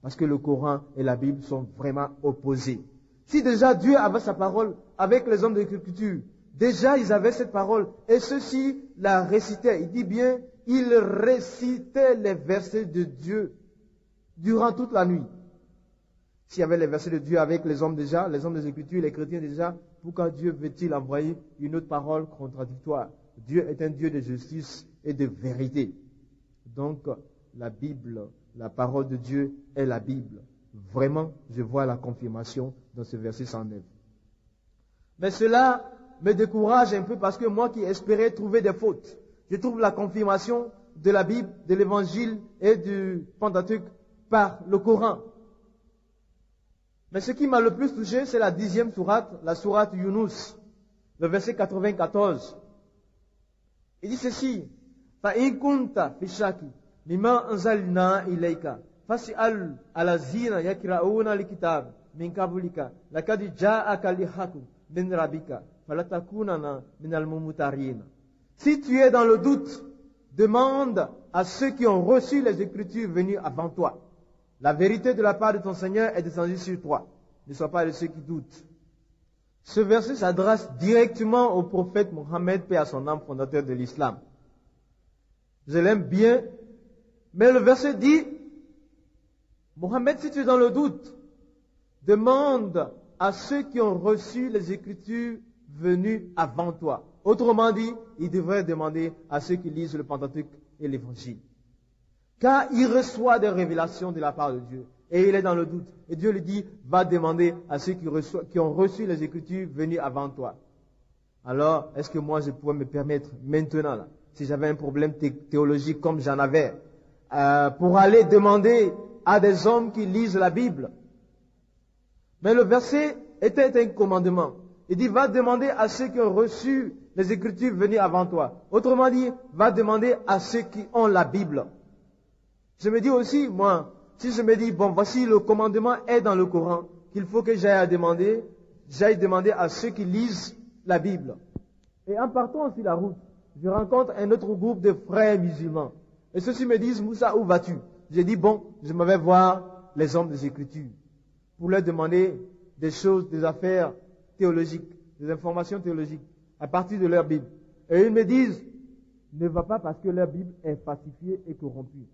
Parce que le Coran et la Bible sont vraiment opposés. Si déjà Dieu avait sa parole avec les hommes de l'Écriture, déjà ils avaient cette parole et ceux-ci la récitaient. Il dit bien, ils récitaient les versets de Dieu durant toute la nuit. S'il y avait les versets de Dieu avec les hommes déjà, les hommes des Écritures, les chrétiens déjà, pourquoi Dieu veut-il envoyer une autre parole contradictoire? Dieu est un Dieu de justice et de vérité. Donc, la Bible, la parole de Dieu est la Bible. Vraiment, je vois la confirmation dans ce verset 109. Mais cela me décourage un peu parce que moi qui espérais trouver des fautes, je trouve la confirmation de la Bible, de l'Évangile et du Pentateuque par le Coran. Mais ce qui m'a le plus touché, c'est la 10e sourate, la sourate Yunus, le verset 94. Il dit ceci, فَإِن كُنْتَ فِي الشَّكِّ مِمَّا أَنزَلْنَا إِلَيْكَ فَاسْأَلْ الَّذِينَ يَقْرَؤُونَ الْكِتَابَ مِنْ قَبْلِكَ لَقَدْ جَاءَكَ الْحَقُّ مِنْ رَبِّكَ فَلَا تَكُونَنَّ مِنَ الْمُمْتَرِينَ. Si tu es dans le doute, demande à ceux qui ont reçu les Écritures venues avant toi. La vérité de la part de ton Seigneur est descendue sur toi. Ne sois pas de ceux qui doutent. Ce verset s'adresse directement au prophète Mohammed, paix à son âme, fondateur de l'islam. Je l'aime bien, mais le verset dit, Mohammed, si tu es dans le doute, demande à ceux qui ont reçu les Écritures venues avant toi. Autrement dit, il devrait demander à ceux qui lisent le Pentateuque et l'Évangile. Car il reçoit des révélations de la part de Dieu. Et il est dans le doute. Et Dieu lui dit, va demander à ceux qui ont reçu les Écritures venues avant toi. Alors, est-ce que moi je pourrais me permettre maintenant, là, si j'avais un problème théologique comme j'en avais, pour aller demander à des hommes qui lisent la Bible? Mais le verset était un commandement. Il dit, va demander à ceux qui ont reçu les Écritures venues avant toi. Autrement dit, va demander à ceux qui ont la Bible. Je me dis aussi, moi, si je me dis, bon, voici le commandement est dans le Coran, qu'il faut que j'aille demander à ceux qui lisent la Bible. Et en partant sur la route, je rencontre un autre groupe de frères musulmans. Et ceux-ci me disent, Moussa, où vas-tu? J'ai dit, bon, je m'en vais voir les hommes des Écritures pour leur demander des choses, des affaires théologiques, des informations théologiques, à partir de leur Bible. Et ils me disent, ne va pas parce que leur Bible est falsifiée et corrompue.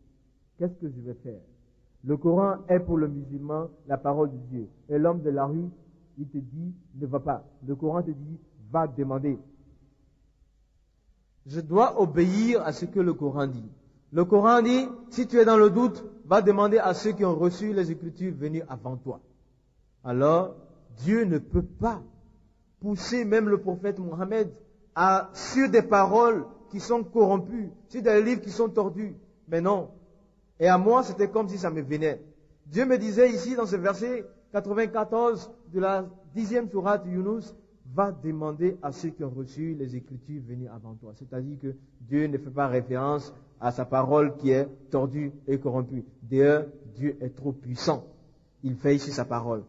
Qu'est-ce que je vais faire? Le Coran est pour le musulman la parole de Dieu. Et l'homme de la rue, il te dit, ne va pas. Le Coran te dit, va demander. Je dois obéir à ce que le Coran dit. Le Coran dit, si tu es dans le doute, va demander à ceux qui ont reçu les Écritures venues avant toi. Alors, Dieu ne peut pas pousser même le prophète Mohammed sur des paroles qui sont corrompues, sur des livres qui sont tordus. Mais non. Et à moi, c'était comme si ça me venait. Dieu me disait ici, dans ce verset 94 de la 10e sourate Yunus, va demander à ceux qui ont reçu les Écritures venues avant toi. C'est-à-dire que Dieu ne fait pas référence à sa parole qui est tordue et corrompue. D'ailleurs, Dieu est trop puissant. Il fait ici sa parole.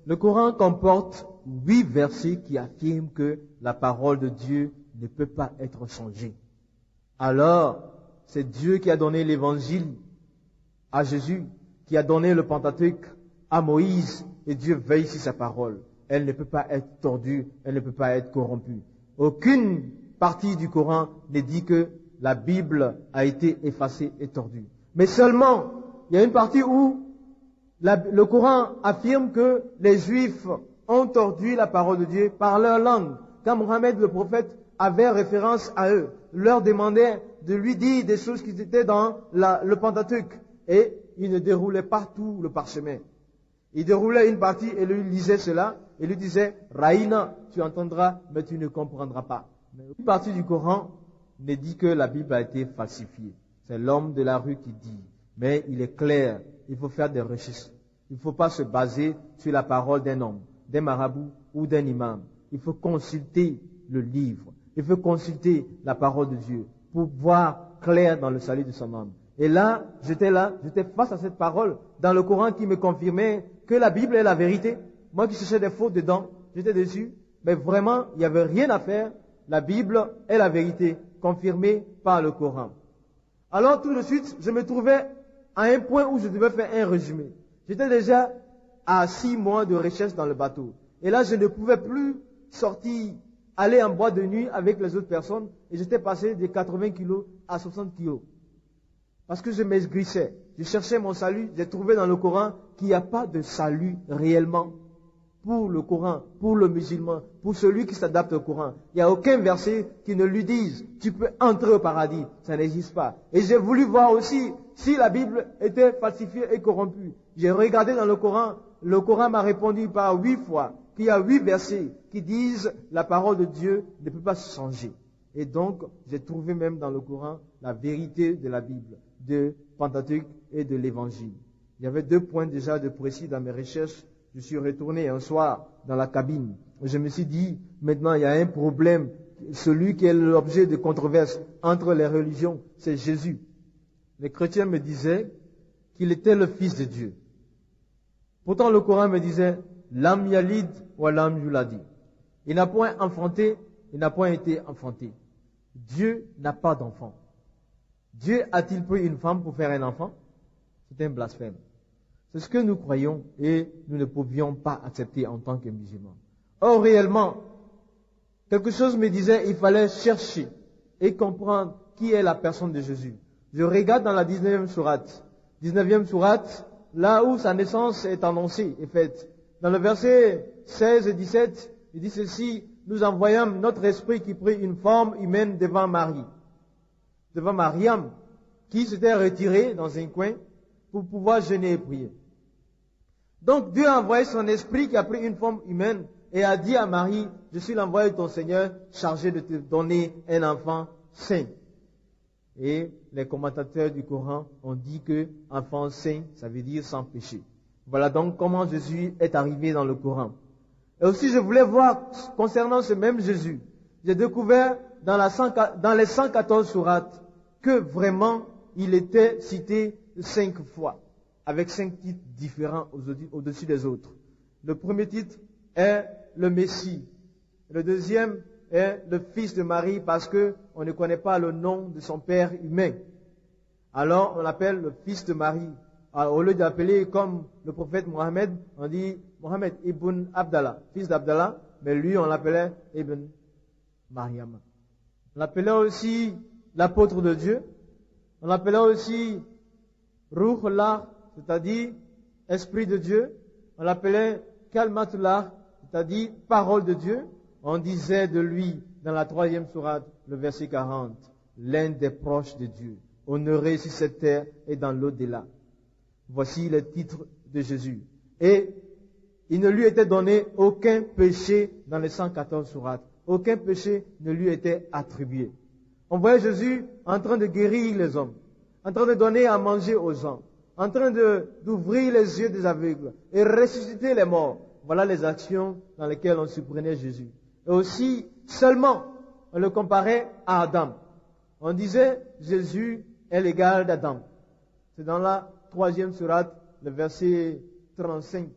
Le Coran comporte 8 versets qui affirment que la parole de Dieu ne peut pas être changée. Alors, c'est Dieu qui a donné l'évangile à Jésus, qui a donné le Pentateuque à Moïse, et Dieu veille sur sa parole. Elle ne peut pas être tordue, elle ne peut pas être corrompue. Aucune partie du Coran ne dit que la Bible a été effacée et tordue. Mais seulement, il y a une partie où le Coran affirme que les Juifs ont tordu la parole de Dieu par leur langue. Quand Mohammed le prophète avait référence à eux, leur demandait de lui dire des choses qui étaient dans le Pentateuque. Et il ne déroulait pas tout le parchemin. Il déroulait une partie et lui lisait cela et lui disait, Raïna, tu entendras, mais tu ne comprendras pas. Mais une partie du Coran ne dit que la Bible a été falsifiée. C'est l'homme de la rue qui dit. Mais il est clair, il faut faire des recherches. Il ne faut pas se baser sur la parole d'un homme, d'un marabout ou d'un imam. Il faut consulter le livre. Il faut consulter la parole de Dieu pour voir clair dans le salut de son âme. Et là, j'étais face à cette parole dans le Coran qui me confirmait que la Bible est la vérité. Moi qui cherchais des fautes dedans, j'étais dessus. Mais vraiment, il n'y avait rien à faire. La Bible est la vérité, confirmée par le Coran. Alors tout de suite, je me trouvais à un point où je devais faire un résumé. J'étais déjà à 6 mois de recherche dans le bateau. Et là, je ne pouvais plus sortir, aller en boîte de nuit avec les autres personnes. Et j'étais passé de 80 kilos à 60 kilos. Parce que je m'aigrissais. Je cherchais mon salut. J'ai trouvé dans le Coran qu'il n'y a pas de salut réellement pour le Coran, pour le musulman, pour celui qui s'adapte au Coran. Il n'y a aucun verset qui ne lui dise tu peux entrer au paradis. Ça n'existe pas. Et j'ai voulu voir aussi si la Bible était falsifiée et corrompue. J'ai regardé dans le Coran m'a répondu par 8 fois qu'il y a 8 versets qui disent la parole de Dieu ne peut pas se changer. Et donc, j'ai trouvé même dans le Coran la vérité de la Bible, de Pentateuque et de l'Évangile. Il y avait 2 points déjà de précis dans mes recherches. Je suis retourné un soir dans la cabine. Je me suis dit, maintenant il y a un problème. Celui qui est l'objet de controverse entre les religions, c'est Jésus. Les chrétiens me disaient qu'il était le Fils de Dieu. Pourtant le Coran me disait, Lam yalid wa lam yuladi. Il n'a point enfanté, il n'a point été enfanté. Dieu n'a pas d'enfant. Dieu a-t-il pris une femme pour faire un enfant? C'est un blasphème. C'est ce que nous croyons et nous ne pouvions pas accepter en tant que musulmans. Or, réellement, quelque chose me disait il fallait chercher et comprendre qui est la personne de Jésus. Je regarde dans la 19e sourate. 19e sourate, là où sa naissance est annoncée et faite. Dans le verset 16 et 17, il dit ceci, nous envoyâmes notre esprit qui prit une forme humaine devant Marie. Devant Mariam, qui s'était retirée dans un coin pour pouvoir jeûner et prier. Donc Dieu a envoyé son esprit qui a pris une forme humaine et a dit à Marie, je suis l'envoyé de ton Seigneur chargé de te donner un enfant saint. Et les commentateurs du Coran ont dit que enfant saint, ça veut dire sans péché. Voilà donc comment Jésus est arrivé dans le Coran. Et aussi je voulais voir concernant ce même Jésus, j'ai découvert dans les 114 sourates que vraiment il était cité 5 fois, avec 5 titres différents au-dessus des autres. Le premier titre est le Messie. Le deuxième est le fils de Marie parce que on ne connaît pas le nom de son père humain. Alors on l'appelle le fils de Marie. Alors, au lieu d'appeler comme le prophète Mohammed, on dit Mohammed ibn Abdallah, fils d'Abdallah. mais lui, on l'appelait Ibn Mariam. On l'appelait aussi l'apôtre de Dieu. On l'appelait aussi Ruhullah, c'est-à-dire Esprit de Dieu. On l'appelait Kalmatullah, c'est-à-dire parole de Dieu. On disait de lui, dans la 3e sourate, le verset 40, l'un des proches de Dieu, honoré sur cette terre et dans l'au-delà. Voici le titre de Jésus. Et il ne lui était donné aucun péché dans les 114 sourates. Aucun péché ne lui était attribué. On voyait Jésus en train de guérir les hommes, en train de donner à manger aux gens, en train d'ouvrir les yeux des aveugles et ressusciter les morts. Voilà les actions dans lesquelles on surprenait Jésus. Et aussi, seulement, on le comparait à Adam. On disait, Jésus est l'égal d'Adam. C'est dans la 3e sourate, le verset 35.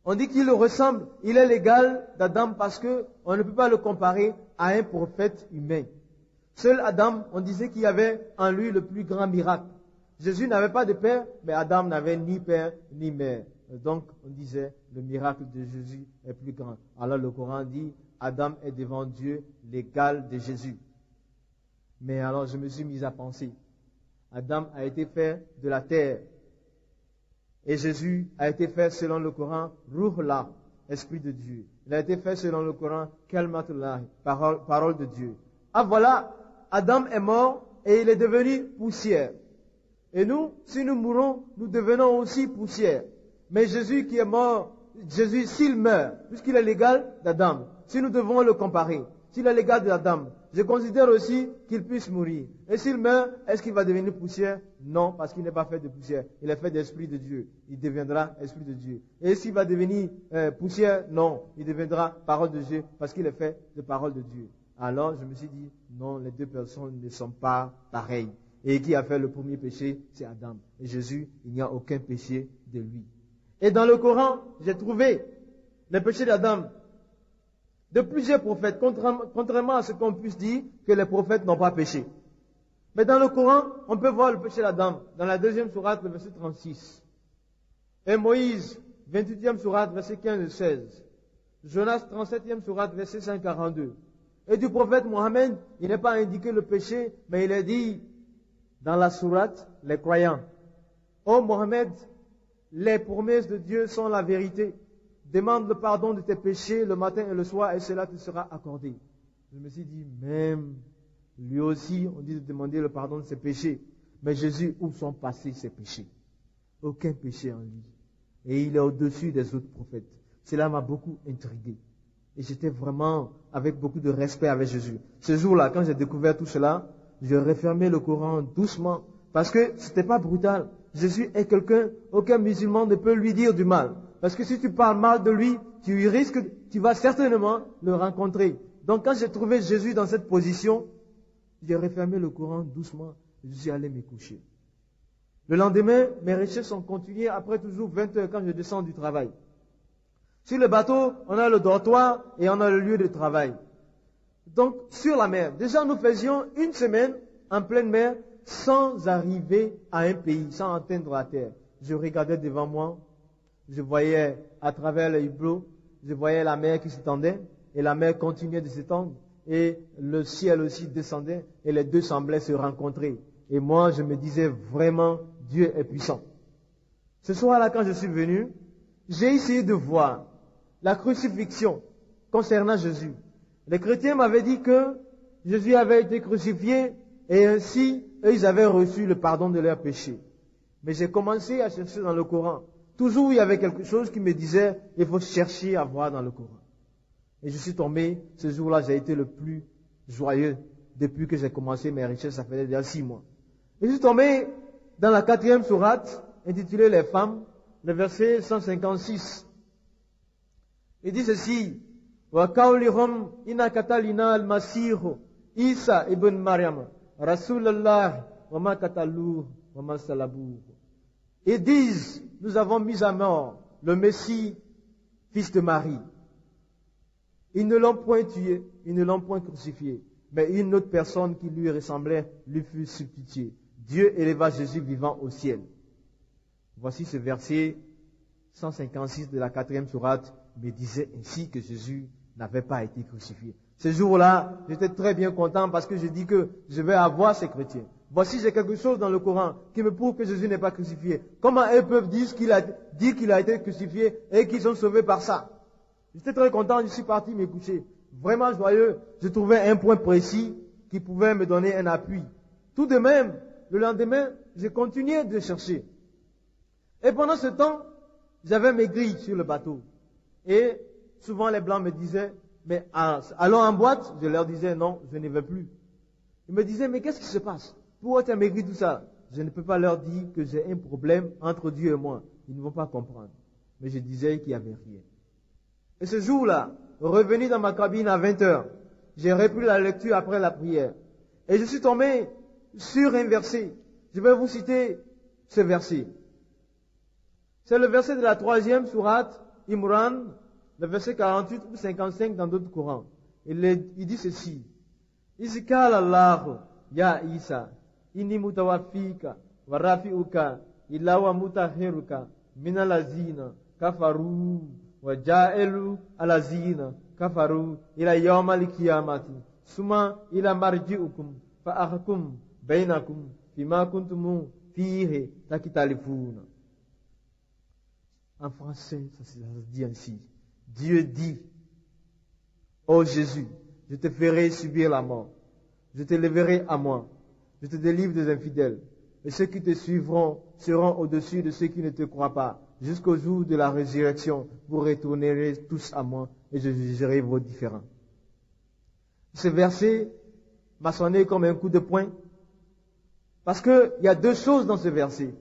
On dit qu'il ressemble, il est l'égal d'Adam parce que on ne peut pas le comparer à un prophète humain. Seul Adam, on disait qu'il y avait en lui le plus grand miracle. Jésus n'avait pas de père, mais Adam n'avait ni père ni mère. Donc, on disait, le miracle de Jésus est plus grand. Alors le Coran dit, Adam est devant Dieu l'égal de Jésus. Mais alors, je me suis mis à penser, Adam a été fait de la terre. Et Jésus a été fait selon le Coran, Ruhullah, Esprit de Dieu. Il a été fait selon le Coran, Kalmatullah, parole de Dieu. Ah voilà, Adam est mort et il est devenu poussière. Et nous, si nous mourons, nous devenons aussi poussière. Mais Jésus qui est mort, Jésus s'il meurt, puisqu'il est l'égal d'Adam, si nous devons le comparer, s'il est l'égal d'Adam, je considère aussi qu'il puisse mourir. Et s'il meurt, est-ce qu'il va devenir poussière? Non, parce qu'il n'est pas fait de poussière. Il est fait d'Esprit de Dieu. Il deviendra Esprit de Dieu. Et s'il va devenir poussière? Non, il deviendra parole de Dieu, parce qu'il est fait de parole de Dieu. Alors, je me suis dit, non, les deux personnes ne sont pas pareilles. Et qui a fait le premier péché? C'est Adam. Et Jésus, il n'y a aucun péché de lui. Et dans le Coran, j'ai trouvé les péchés d'Adam de plusieurs prophètes, contrairement à ce qu'on puisse dire que les prophètes n'ont pas péché. Mais dans le Coran, on peut voir le péché d'Adam dans la 2e sourate, le verset 36. Et Moïse, 28e sourate, verset 15 et 16. Jonas, 37e sourate, verset 142. Et du prophète Mohammed, il n'est pas indiqué le péché, mais il est dit dans la sourate, les croyants. Ô Mohammed, les promesses de Dieu sont la vérité. Demande le pardon de tes péchés le matin et le soir et cela te sera accordé. Je me suis dit, même lui aussi, on dit de demander le pardon de ses péchés. Mais Jésus, où sont passés ses péchés? Aucun péché en lui. Et il est au-dessus des autres prophètes. Cela m'a beaucoup intrigué. Et j'étais vraiment avec beaucoup de respect avec Jésus. Ce jour-là, quand j'ai découvert tout cela, je refermais le Coran doucement. Parce que c'était pas brutal. Jésus est quelqu'un, aucun musulman ne peut lui dire du mal. Parce que si tu parles mal de lui, tu vas certainement le rencontrer. Donc quand j'ai trouvé Jésus dans cette position, j'ai refermé le Coran doucement et je suis allé me coucher. Le lendemain, mes recherches ont continué après toujours 20 heures quand je descends du travail. Sur le bateau, on a le dortoir et on a le lieu de travail. Donc sur la mer, déjà nous faisions une semaine en pleine mer sans arriver à un pays, sans atteindre la terre. Je regardais devant moi. Je voyais à travers les hublots, je voyais la mer qui s'étendait et la mer continuait de s'étendre et le ciel aussi descendait et les deux semblaient se rencontrer. Et moi, je me disais vraiment, Dieu est puissant. Ce soir-là, quand je suis venu, j'ai essayé de voir la crucifixion concernant Jésus. Les chrétiens m'avaient dit que Jésus avait été crucifié et ainsi, eux, ils avaient reçu le pardon de leurs péchés. Mais j'ai commencé à chercher dans le Coran. Toujours, il y avait quelque chose qui me disait, il faut chercher à voir dans le Coran. Et je suis tombé, ce jour-là, j'ai été le plus joyeux depuis que j'ai commencé mes recherches, ça faisait déjà 6 mois. Et je suis tombé dans la 4e sourate, intitulée Les femmes, le verset 156. Il dit ceci, wa qawlihum inna katalina al-masih Isa ibn Maryam, Rasulallah, wa ma kataluhu, wa ma salabuhu. Ils disent, nous avons mis à mort le Messie, fils de Marie. Ils ne l'ont point tué, ils ne l'ont point crucifié, mais une autre personne qui lui ressemblait lui fut substituée. Dieu éleva Jésus vivant au ciel. Voici ce verset 156 de la 4e sourate me disait ainsi que Jésus n'avait pas été crucifié. Ce jour-là, j'étais très bien content parce que je dis que je vais avoir ces chrétiens. Voici, j'ai quelque chose dans le Coran qui me prouve que Jésus n'est pas crucifié. Comment eux peuvent dire qu'il a été crucifié et qu'ils sont sauvés par ça? J'étais très content, je suis parti me coucher. Vraiment joyeux. Je trouvais un point précis qui pouvait me donner un appui. Tout de même, le lendemain, j'ai continué de chercher. Et pendant ce temps, j'avais mes grilles sur le bateau. Et souvent les Blancs me disaient, mais allons en boîte. Je leur disais, non, je ne vais plus. Ils me disaient, mais qu'est-ce qui se passe? Pourquoi tu as maigri tout ça? Je ne peux pas leur dire que j'ai un problème entre Dieu et moi. Ils ne vont pas comprendre. Mais je disais qu'il n'y avait rien. Et ce jour-là, revenu dans ma cabine à 20 heures, j'ai repris la lecture après la prière. Et je suis tombé sur un verset. Je vais vous citer ce verset. C'est le verset de la 3e sourate Imran, le verset 48 ou 55 dans d'autres Corans. Il dit ceci. Iskal Allah ya Isa, inni mutawafika wa rafi'uka illa wa mutahiruka min alazina kafaru wa ja'elu alazina kafaru ila yawm al-qiyamati summa ila marji'ukum fa ahkum bainakum fima kuntum fihi takitalifuna. En français, ça se dit ainsi. Dieu dit, ô Jésus, je te ferai subir la mort. Je te lèverai à moi. Je te délivre des infidèles. Et ceux qui te suivront seront au-dessus de ceux qui ne te croient pas. Jusqu'au jour de la résurrection, vous retournerez tous à moi et je jugerai vos différends. Ce verset m'a sonné comme un coup de poing. Parce qu'il y a deux choses dans ce verset.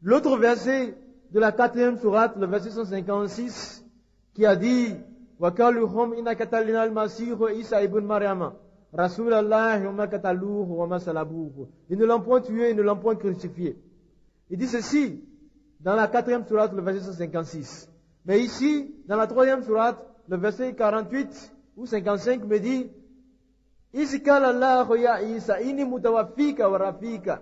L'autre verset de la 4e sourate, le verset 156, qui a dit وَقَالُهُمْ إِنَّ كَتَلْنَا الْمَسِيحُ عِيسَى ابْنَ مَرْيَمَ رَسُولَ اللَّهِ وَمَا قَتَلُوهُ وَمَا صَلَبُوهُ. Ils ne l'ont point tué, ils ne l'ont point crucifié. Il dit ceci dans la 4e sourate, le verset 156. Mais ici, dans la 3e sourate, le verset 48 ou 55 me dit إِذْ قَالَ اللَّهُ يَا عِيسَى إِنِّي مُتَوَفِّيكَ وَرَافِيكَ.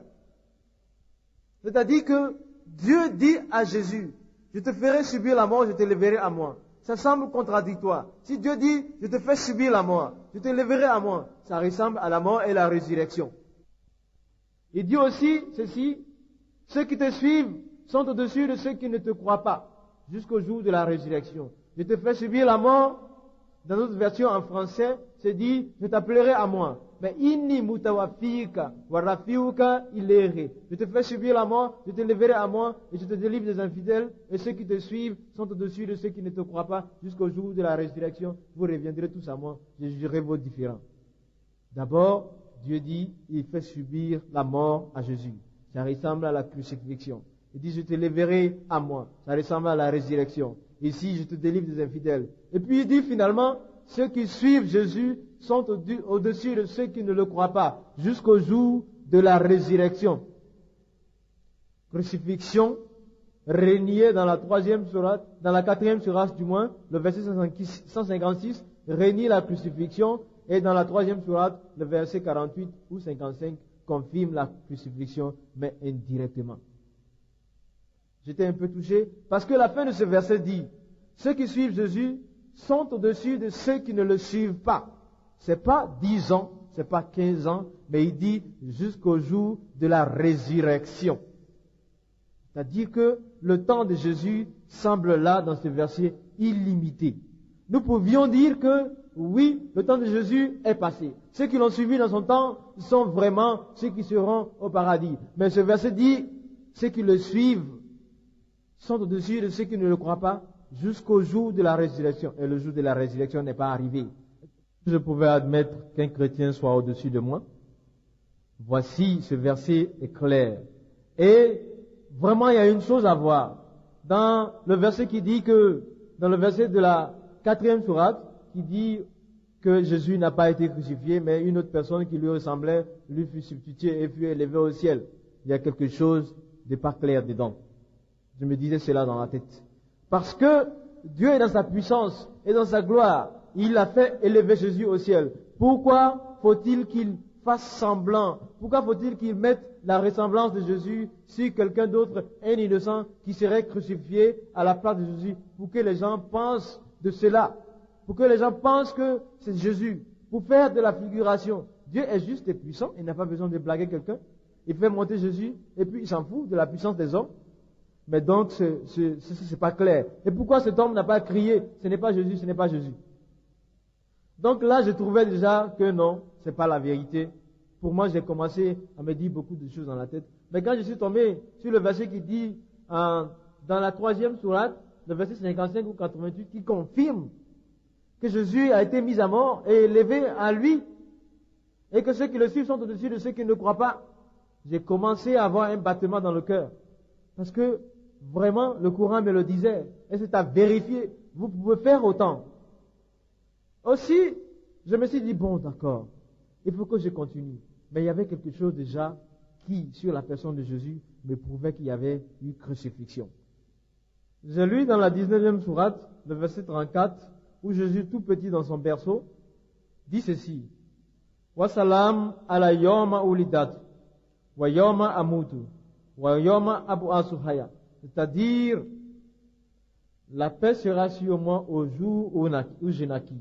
C'est-à-dire que Dieu dit à Jésus, je te ferai subir la mort, je te lèverai à moi. Ça semble contradictoire. Si Dieu dit, je te fais subir la mort, je te lèverai à moi, ça ressemble à la mort et la résurrection. Il dit aussi ceci, ceux qui te suivent sont au-dessus de ceux qui ne te croient pas, jusqu'au jour de la résurrection. Je te fais subir la mort, dans notre version en français, c'est dit, je t'appellerai à moi. Mais inni mutawafika wa rafiuka ilere. Je te fais subir la mort, je te lèverai à moi et je te délivre des infidèles et ceux qui te suivent sont au-dessus de ceux qui ne te croient pas jusqu'au jour de la résurrection. Vous reviendrez tous à moi, je jugerai vos différends. D'abord, Dieu dit, il fait subir la mort à Jésus. Ça ressemble à la crucifixion. Il dit, je te lèverai à moi. Ça ressemble à la résurrection. Ici, je te délivre des infidèles. Et puis il dit finalement, ceux qui suivent Jésus sont au-dessus de ceux qui ne le croient pas, jusqu'au jour de la résurrection. Crucifixion, renié dans la 3e sourate, dans la 4e sourate du moins, le verset 156, renie la crucifixion, et dans la 3e sourate, le verset 48 ou 55, confirme la crucifixion, mais indirectement. J'étais un peu touché, parce que la fin de ce verset dit, ceux qui suivent Jésus sont au-dessus de ceux qui ne le suivent pas. C'est pas 10 ans, c'est pas 15 ans, mais il dit jusqu'au jour de la résurrection. C'est-à-dire que le temps de Jésus semble là, dans ce verset, illimité. Nous pouvions dire que, oui, le temps de Jésus est passé. Ceux qui l'ont suivi dans son temps sont vraiment ceux qui seront au paradis. Mais ce verset dit, ceux qui le suivent sont au-dessus de ceux qui ne le croient pas, jusqu'au jour de la résurrection. Et le jour de la résurrection n'est pas arrivé. Je pouvais admettre qu'un chrétien soit au-dessus de moi. Voici, ce verset est clair. Et vraiment, il y a une chose à voir. Dans le verset qui dit que, dans le verset de la 4e sourate, qui dit que Jésus n'a pas été crucifié, mais une autre personne qui lui ressemblait, lui fut substituée et fut élevée au ciel. Il y a quelque chose de pas clair dedans. Je me disais cela dans la tête. Parce que Dieu est dans sa puissance et dans sa gloire. Il a fait élever Jésus au ciel. Pourquoi fassent semblant? Pourquoi faut-il qu'ils mettent la ressemblance de Jésus sur quelqu'un d'autre, un innocent, qui serait crucifié à la place de Jésus, pour que les gens pensent de cela, pour que les gens pensent que c'est Jésus, pour faire de la figuration. Dieu est juste et puissant, il n'a pas besoin de blaguer quelqu'un. Il fait monter Jésus, et puis il s'en fout de la puissance des hommes. Mais donc, c'est pas clair. Et pourquoi cet homme n'a pas crié, ce n'est pas Jésus, ce n'est pas Jésus? Donc là, je trouvais déjà que non, c'est pas la vérité. Pour moi, j'ai commencé à me dire beaucoup de choses dans la tête. Mais quand je suis tombé sur le verset qui dit, dans la 3e sourate, le verset 55 ou 88, qui confirme que Jésus a été mis à mort et élevé à lui, et que ceux qui le suivent sont au-dessus de ceux qui ne croient pas, j'ai commencé à avoir un battement dans le cœur. Parce que vraiment, le Coran me le disait, et c'est à vérifier. Vous pouvez faire autant. Aussi, je me suis dit, bon, d'accord, il faut que je continue. Mais il y avait quelque chose déjà qui, sur la personne de Jésus, me prouvait qu'il y avait eu crucifixion. J'ai lu dans la 19e sourate, le verset 34, où Jésus, tout petit dans son berceau, dit ceci. Wa salam ala yawma ulidat, wa yawma amutu, wa yawma abu'asu haya. C'est-à-dire, la paix sera sur moi au jour où je naquis,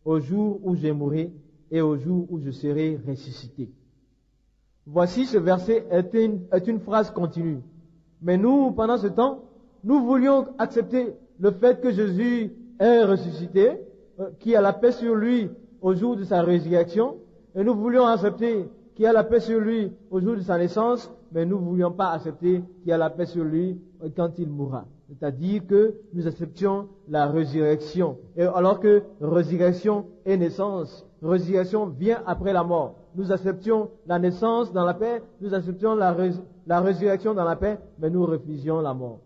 au jour où je mourrai et au jour où je serai ressuscité. Voici, ce verset est une phrase continue. Mais nous, pendant ce temps, nous voulions accepter le fait que Jésus est ressuscité, qu'il y a la paix sur lui au jour de sa résurrection, et nous voulions accepter qu'il y a la paix sur lui au jour de sa naissance, mais nous ne voulions pas accepter qu'il y a la paix sur lui quand il mourra. C'est-à-dire que nous acceptions la résurrection. Et alors que résurrection et naissance, résurrection vient après la mort. Nous acceptions la naissance dans la paix, nous acceptions la résurrection dans la paix, mais nous refusions la mort.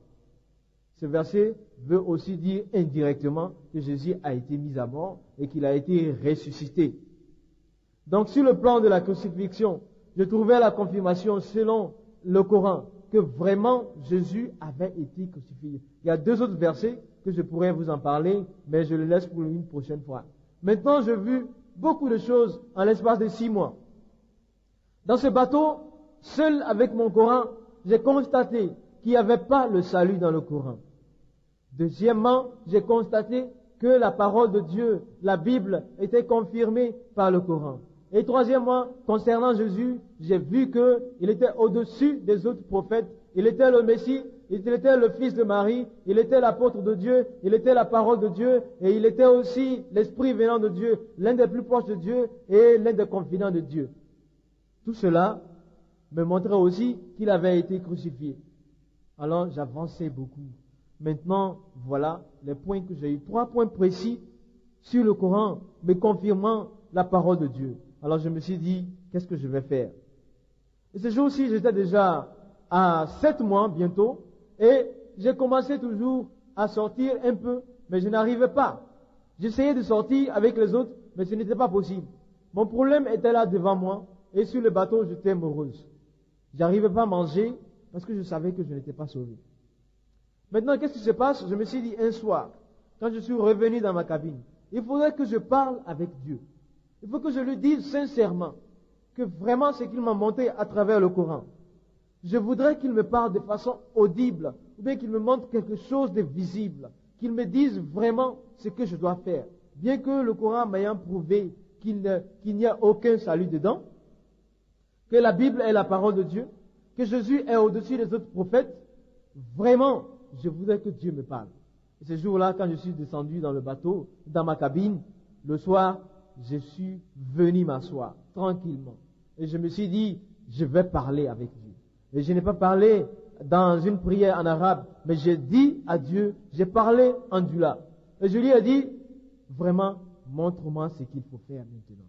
Ce verset veut aussi dire indirectement que Jésus a été mis à mort et qu'il a été ressuscité. Donc sur le plan de la crucifixion, je trouvais la confirmation selon le Coran que vraiment Jésus avait été crucifié. Il y a 2 autres versets que je pourrais vous en parler, mais je le laisse pour une prochaine fois. Maintenant, j'ai vu beaucoup de choses en l'espace de 6 mois. Dans ce bateau, seul avec mon Coran, j'ai constaté qu'il n'y avait pas le salut dans le Coran. Deuxièmement, j'ai constaté que la parole de Dieu, la Bible, était confirmée par le Coran. Et troisièmement, concernant Jésus, j'ai vu qu'il était au-dessus des autres prophètes. Il était le Messie, il était le fils de Marie, il était l'apôtre de Dieu, il était la parole de Dieu, et il était aussi l'esprit venant de Dieu, l'un des plus proches de Dieu et l'un des confidents de Dieu. Tout cela me montrait aussi qu'il avait été crucifié. Alors j'avançais beaucoup. Maintenant, voilà les points que j'ai eu. 3 points précis sur le Coran, me confirmant la parole de Dieu. Alors je me suis dit, qu'est-ce que je vais faire? Et ce jour-ci, j'étais déjà à 7 mois bientôt, et j'ai commencé toujours à sortir un peu, mais je n'arrivais pas. J'essayais de sortir avec les autres, mais ce n'était pas possible. Mon problème était là devant moi, et sur le bateau, j'étais morose. J'arrivais pas à manger, parce que je savais que je n'étais pas sauvé. Maintenant, qu'est-ce qui se passe? Je me suis dit un soir, quand je suis revenu dans ma cabine, il faudrait que je parle avec Dieu. Il faut que je lui dise sincèrement que vraiment c'est qu'il m'a montré à travers le Coran. Je voudrais qu'il me parle de façon audible, ou bien qu'il me montre quelque chose de visible, qu'il me dise vraiment ce que je dois faire. Bien que le Coran m'ayant prouvé qu'il n'y a aucun salut dedans, que la Bible est la parole de Dieu, que Jésus est au-dessus des autres prophètes, vraiment, je voudrais que Dieu me parle. Et ce jour-là, quand je suis descendu dans le bateau, dans ma cabine, le soir, je suis venu m'asseoir tranquillement. Et je me suis dit, je vais parler avec Dieu. Et je n'ai pas parlé dans une prière en arabe, mais j'ai dit à Dieu, j'ai parlé en dula. Et je lui ai dit, vraiment, montre-moi ce qu'il faut faire maintenant.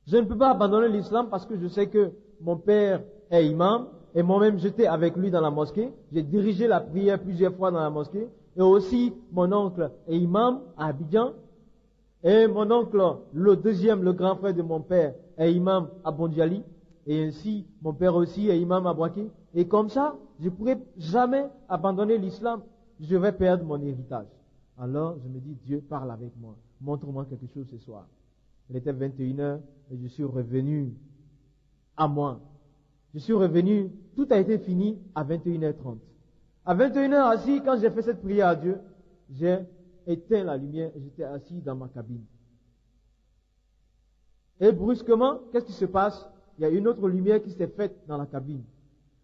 Je ne peux pas abandonner l'islam parce que je sais que mon père est imam, et moi-même j'étais avec lui dans la mosquée. J'ai dirigé la prière plusieurs fois dans la mosquée. Et aussi, mon oncle est imam à Abidjan. Et mon oncle, le deuxième, le grand frère de mon père, est imam à Bondjali. Et ainsi, mon père aussi est imam à Boaké. Et comme ça, je ne pourrai jamais abandonner l'islam. Je vais perdre mon héritage. Alors, je me dis, Dieu, parle avec moi. Montre-moi quelque chose ce soir. Il était 21h et je suis revenu à moi. Je suis revenu, tout a été fini à 21h30. À 21h assis, quand j'ai fait cette prière à Dieu, j'ai éteint la lumière et j'étais assis dans ma cabine. Et brusquement, qu'est-ce qui se passe? Il y a une autre lumière qui s'est faite dans la cabine.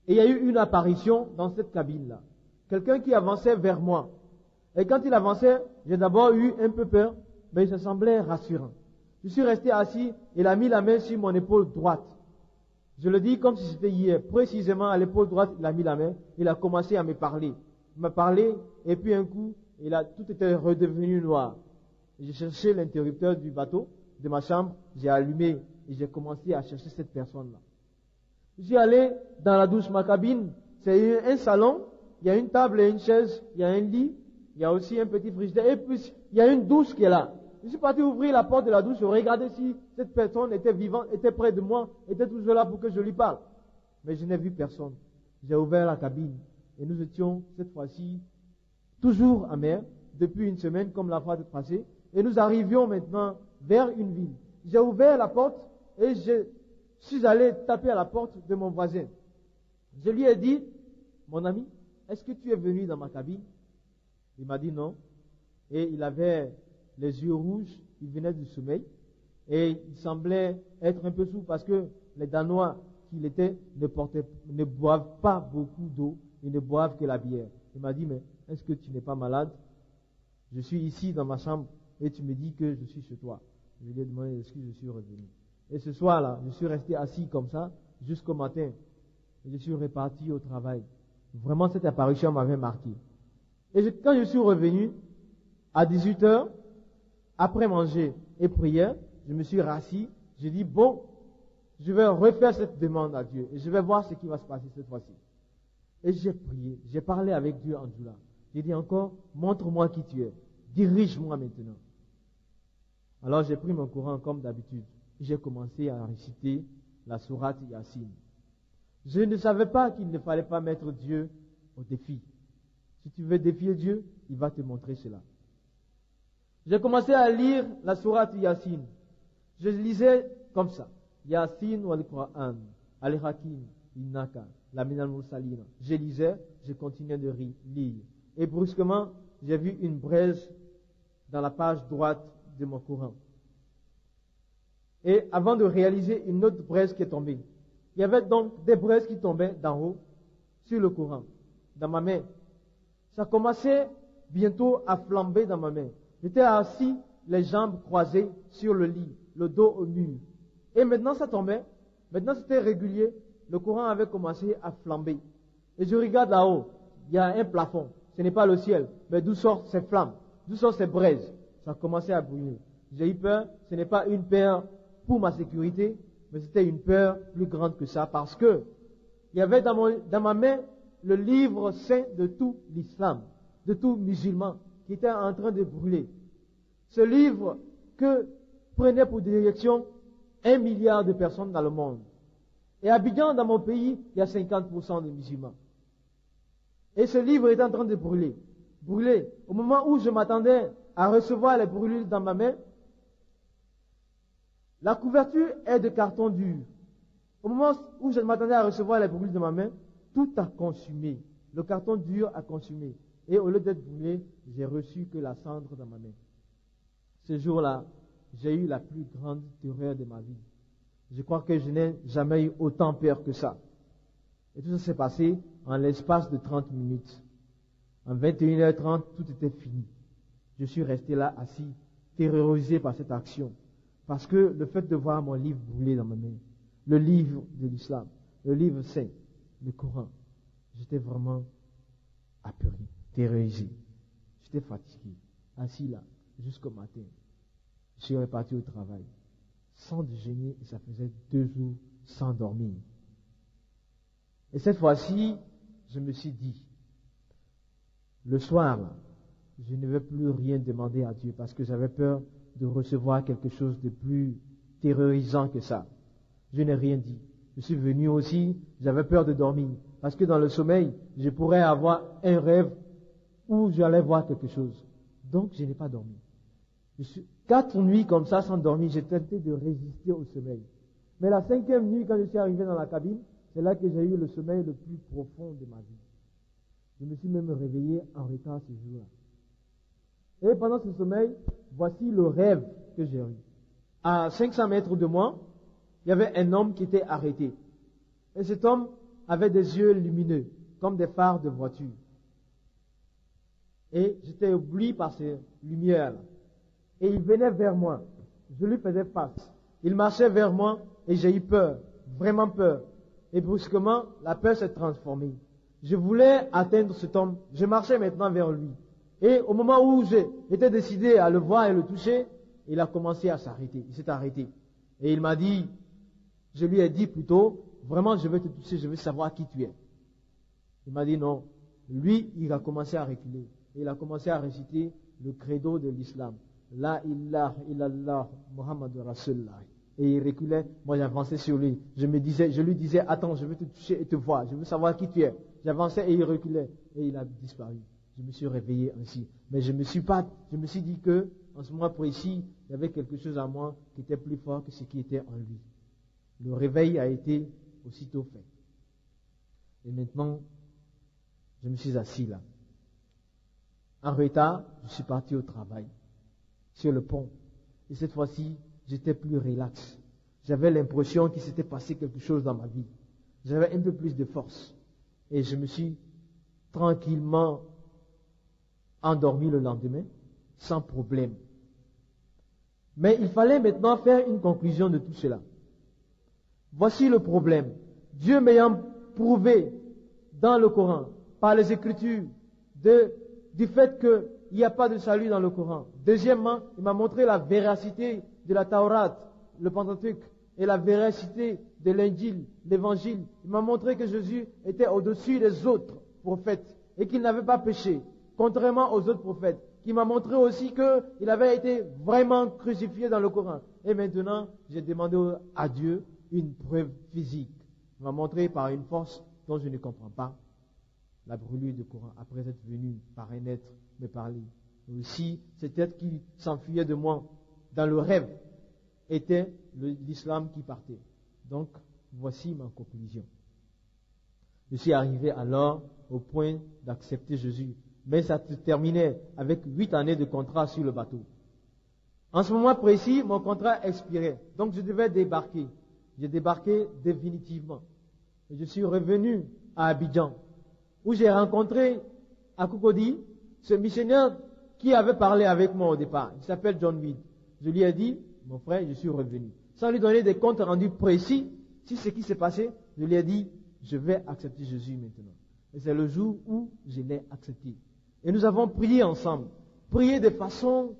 Et il y a eu une apparition dans cette cabine-là. Quelqu'un qui avançait vers moi. Et quand il avançait, j'ai d'abord eu un peu peur, mais ça semblait rassurant. Je suis resté assis, il a mis la main sur mon épaule droite. Je le dis comme si c'était hier. Précisément à l'épaule droite, il a mis la main, il a commencé à me parler. Il m'a parlé, et puis un coup, tout était redevenu noir. J'ai cherché l'interrupteur du bateau, de ma chambre, j'ai allumé, et j'ai commencé à chercher cette personne-là. Je suis allé dans la douche, ma cabine, c'est un salon, il y a une table et une chaise, il y a un lit, il y a aussi un petit frigidaire, et puis il y a une douche qui est là. Je suis parti ouvrir la porte de la douche, regarder si cette personne était vivante, était près de moi, était toujours là pour que je lui parle. Mais je n'ai vu personne. J'ai ouvert la cabine et nous étions cette fois-ci toujours en mer, depuis une semaine comme la fois passée, et nous arrivions maintenant vers une ville. J'ai ouvert la porte et je suis allé taper à la porte de mon voisin. Je lui ai dit, mon ami, est-ce que tu es venu dans ma cabine? Il m'a dit non. Et il avait les yeux rouges, il venait du sommeil. Et il semblait être un peu sourd parce que les Danois qu'il était ne boivent pas beaucoup d'eau, ils ne boivent que la bière. Il m'a dit, mais est-ce que tu n'es pas malade? Je suis ici dans ma chambre et tu me dis que je suis chez toi. Je lui ai demandé est-ce que je suis revenu. Et ce soir-là, je suis resté assis comme ça jusqu'au matin. Et je suis reparti au travail. Vraiment, cette apparition m'avait marqué. Et quand je suis revenu, à 18h, après manger et prière, je me suis rassis. J'ai dit, bon, je vais refaire cette demande à Dieu. Et je vais voir ce qui va se passer cette fois-ci. Et j'ai prié. J'ai parlé avec Dieu en Djoula. J'ai dit encore, montre-moi qui tu es. Dirige-moi maintenant. Alors j'ai pris mon Coran comme d'habitude. J'ai commencé à réciter la sourate Yassine. Je ne savais pas qu'il ne fallait pas mettre Dieu au défi. Si tu veux défier Dieu, il va te montrer cela. J'ai commencé à lire la sourate Yassine. Je lisais comme ça. Yassine wal Qur'an, al-Hakim, innaka, la minal mursalina. Je lisais, je continuais de lire. Et brusquement, j'ai vu une braise dans la page droite de mon Coran. Et avant de réaliser une autre braise qui est tombée, il y avait donc des braises qui tombaient d'en haut sur le Coran, dans ma main. Ça commençait bientôt à flamber dans ma main. J'étais assis, les jambes croisées sur le lit, le dos au mur. Et maintenant ça tombait, maintenant c'était régulier, le Coran avait commencé à flamber. Et je regarde là-haut, il y a un plafond, ce n'est pas le ciel, mais d'où sortent ces flammes, d'où sortent ces braises. Ça a commencé à brûler. J'ai eu peur, ce n'est pas une peur pour ma sécurité, mais c'était une peur plus grande que ça, parce que il y avait dans ma main le livre saint de tout l'islam, de tout musulman, qui était en train de brûler. Ce livre que prenait pour direction 1 milliard de personnes dans le monde. Et à Abidjan, dans mon pays, il y a 50% de musulmans. Et ce livre est en train de brûler. Brûler. Au moment où je m'attendais à recevoir les brûlures dans ma main, la couverture est de carton dur. Au moment où je m'attendais à recevoir les brûlures de ma main, tout a consumé. Le carton dur a consumé. Et au lieu d'être brûlé, j'ai reçu que la cendre dans ma main. Ce jour-là, j'ai eu la plus grande terreur de ma vie. Je crois que je n'ai jamais eu autant peur que ça. Et tout ça s'est passé en l'espace de 30 minutes. En 21h30, tout était fini. Je suis resté là assis, terrorisé par cette action. Parce que le fait de voir mon livre brûler dans ma main, le livre de l'islam, le livre saint, le Coran, j'étais vraiment apeuré, terrorisé. J'étais fatigué, assis là, jusqu'au matin. Je suis reparti au travail, sans déjeuner, et ça faisait 2 jours sans dormir. Et cette fois-ci, je me suis dit, le soir, là, je ne vais plus rien demander à Dieu parce que j'avais peur de recevoir quelque chose de plus terrorisant que ça. Je n'ai rien dit. Je suis venu aussi, j'avais peur de dormir parce que dans le sommeil, je pourrais avoir un rêve où j'allais voir quelque chose. Donc, je n'ai pas dormi. 4 nuits comme ça, sans dormir, j'ai tenté de résister au sommeil. Mais la 5e nuit, quand je suis arrivé dans la cabine, c'est là que j'ai eu le sommeil le plus profond de ma vie. Je me suis même réveillé en retard ce jour-là. Et pendant ce sommeil, voici le rêve que j'ai eu. À 500 mètres de moi, il y avait un homme qui était arrêté. Et cet homme avait des yeux lumineux, comme des phares de voiture. Et j'étais ébloui par ces lumières-là. Et il venait vers moi. Je lui faisais face. Il marchait vers moi et j'ai eu peur, vraiment peur. Et brusquement, la peur s'est transformée. Je voulais atteindre cet homme. Je marchais maintenant vers lui. Et au moment où j'étais décidé à le voir et le toucher, il a commencé à s'arrêter. Il s'est arrêté. Et il m'a dit, je lui ai dit plutôt, vraiment je veux te toucher, je veux savoir qui tu es. Il m'a dit non. Lui, il a commencé à reculer. Et il a commencé à réciter le credo de l'islam. La ilaha illallah Muhammad Rasulullah. Et il reculait, moi j'avançais sur lui. Je lui disais, attends, je veux te toucher et te voir, je veux savoir qui tu es. J'avançais et il reculait. Et il a disparu. Je me suis réveillé ainsi. Mais je me suis dit que, en ce moment précis, il y avait quelque chose en moi qui était plus fort que ce qui était en lui. Le réveil a été aussitôt fait. Et maintenant, je me suis assis là. En retard, je suis parti au travail, sur le pont. Et cette fois-ci, j'étais plus relax. J'avais l'impression qu'il s'était passé quelque chose dans ma vie. J'avais un peu plus de force. Et je me suis tranquillement endormi le lendemain, sans problème. Mais il fallait maintenant faire une conclusion de tout cela. Voici le problème. Dieu m'ayant prouvé dans le Coran, par les Écritures, du fait qu'il n'y a pas de salut dans le Coran. Deuxièmement, il m'a montré la véracité de la Taurate, le Pentateuque, et la véracité de l'Injil, l'Évangile. Il m'a montré que Jésus était au-dessus des autres prophètes et qu'il n'avait pas péché, contrairement aux autres prophètes. Qui m'a montré aussi qu'il avait été vraiment crucifié dans le Coran. Et maintenant, j'ai demandé à Dieu une preuve physique. Il m'a montré par une force dont je ne comprends pas la brûlure du Coran, après être venu par un être me parler. Et aussi, cet être qui s'enfuyait de moi dans le rêve était l'islam qui partait. Donc, voici ma conclusion. Je suis arrivé alors au point d'accepter Jésus. Mais ça se terminait avec 8 années de contrat sur le bateau. En ce moment précis, mon contrat expirait. Donc je devais débarquer. J'ai débarqué définitivement. Et je suis revenu à Abidjan, où j'ai rencontré à Cocody ce missionnaire qui avait parlé avec moi au départ. Il s'appelle John Mead. Je lui ai dit, mon frère, je suis revenu. Sans lui donner des comptes rendus précis sur ce qui s'est passé, je lui ai dit, je vais accepter Jésus maintenant. Et c'est le jour où je l'ai accepté. Et nous avons prié ensemble. Prié de façon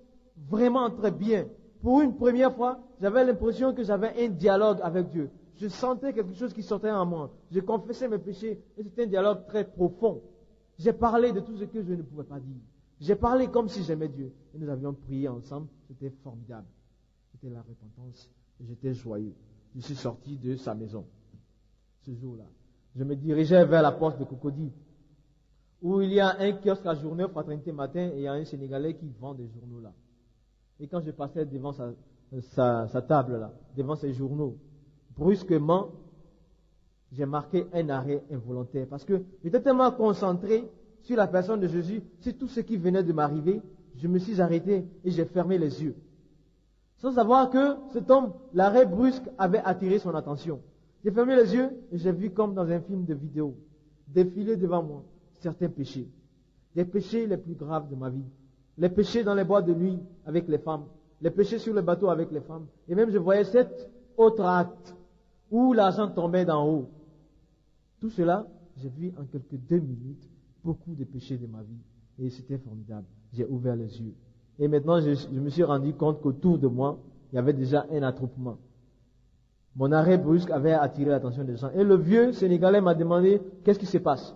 vraiment très bien. Pour une première fois, j'avais l'impression que j'avais un dialogue avec Dieu. Je sentais quelque chose qui sortait en moi. Je confessais mes péchés et c'était un dialogue très profond. J'ai parlé de tout ce que je ne pouvais pas dire. J'ai parlé comme si j'aimais Dieu. Et nous avions prié ensemble. C'était formidable. C'était la repentance. Et j'étais joyeux. Je suis sorti de sa maison ce jour-là. Je me dirigeais vers la porte de Cocody, où il y a un kiosque à journaux, Fraternité Matin, et il y a un Sénégalais qui vend des journaux là. Et quand je passais devant sa table là, devant ses journaux, brusquement, j'ai marqué un arrêt involontaire, parce que j'étais tellement concentré sur la personne de Jésus, sur tout ce qui venait de m'arriver, je me suis arrêté et j'ai fermé les yeux. Sans savoir que cet homme, l'arrêt brusque avait attiré son attention. J'ai fermé les yeux et j'ai vu comme dans un film de vidéo, défiler devant moi certains péchés. Les péchés les plus graves de ma vie. Les péchés dans les boîtes de nuit avec les femmes. Les péchés sur le bateau avec les femmes. Et même je voyais 7 autres actes où l'argent tombait d'en haut. Tout cela, j'ai vu en quelques 2 minutes beaucoup de péchés de ma vie. Et c'était formidable. J'ai ouvert les yeux. Et maintenant, je me suis rendu compte qu'autour de moi, il y avait déjà un attroupement. Mon arrêt brusque avait attiré l'attention des gens. Et le vieux Sénégalais m'a demandé, qu'est-ce qui se passe?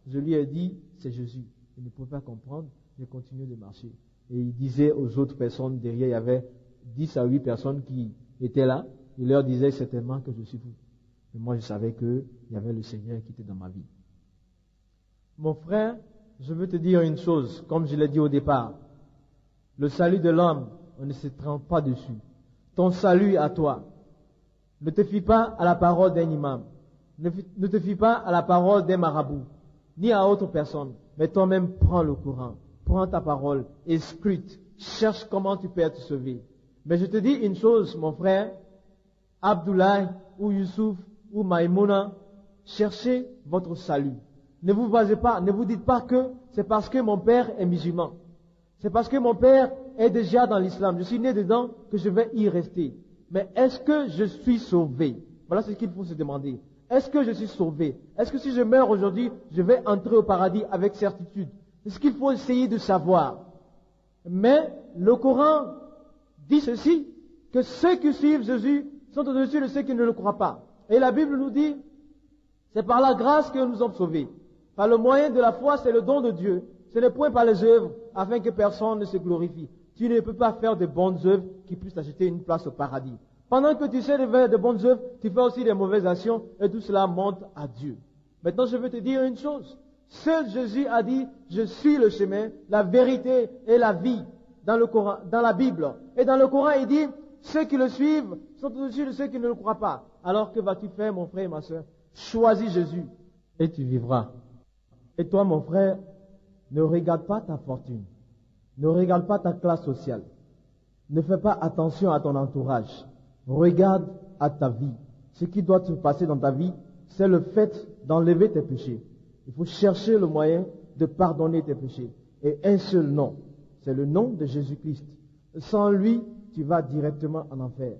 Je lui ai dit, c'est Jésus. Il ne pouvait pas comprendre. J'ai continué de marcher. Et il disait aux autres personnes derrière, il y avait 10 à 8 personnes qui étaient là. Il leur disait certainement que je suis fou. Mais moi, je savais qu'il y avait le Seigneur qui était dans ma vie. Mon frère, je veux te dire une chose, comme je l'ai dit au départ. Le salut de l'homme on ne se trompe pas dessus. Ton salut est à toi. Ne te fie pas à la parole d'un imam. Ne te fie pas à la parole d'un marabout, ni à autre personne. Mais toi-même, prends le Coran. Prends ta parole et scrute. Cherche comment tu peux être sauvé. Mais je te dis une chose, mon frère, Abdoulaye ou Youssouf ou Maïmouna, cherchez votre salut. Ne vous basez pas, ne vous dites pas que c'est parce que mon père est musulman. C'est parce que mon père est déjà dans l'islam. Je suis né dedans que je vais y rester. Mais est-ce que je suis sauvé? Voilà ce qu'il faut se demander. Est-ce que je suis sauvé? Est-ce que si je meurs aujourd'hui, je vais entrer au paradis avec certitude? C'est ce qu'il faut essayer de savoir. Mais le Coran dit ceci, que ceux qui suivent Jésus sont au-dessus de ceux qui ne le croient pas. Et la Bible nous dit, c'est par la grâce que nous sommes sauvés. Par le moyen de la foi, c'est le don de Dieu. Ce n'est point par les œuvres, afin que personne ne se glorifie. Tu ne peux pas faire de bonnes œuvres qui puissent t'acheter une place au paradis. Pendant que tu sais de faire de bonnes œuvres, tu fais aussi des mauvaises actions, et tout cela monte à Dieu. Maintenant, je veux te dire une chose. Seul Jésus a dit, je suis le chemin, la vérité et la vie, dans le Coran, dans la Bible. Et dans le Coran, il dit, ceux qui le suivent sont au-dessus de ceux qui ne le croient pas. Alors que vas-tu faire, mon frère et ma soeur? Choisis Jésus et tu vivras. Et toi, mon frère, ne regarde pas ta fortune. Ne regarde pas ta classe sociale. Ne fais pas attention à ton entourage. Regarde à ta vie. Ce qui doit se passer dans ta vie, c'est le fait d'enlever tes péchés. Il faut chercher le moyen de pardonner tes péchés. Et un seul nom, c'est le nom de Jésus-Christ. Sans lui, tu vas directement en enfer.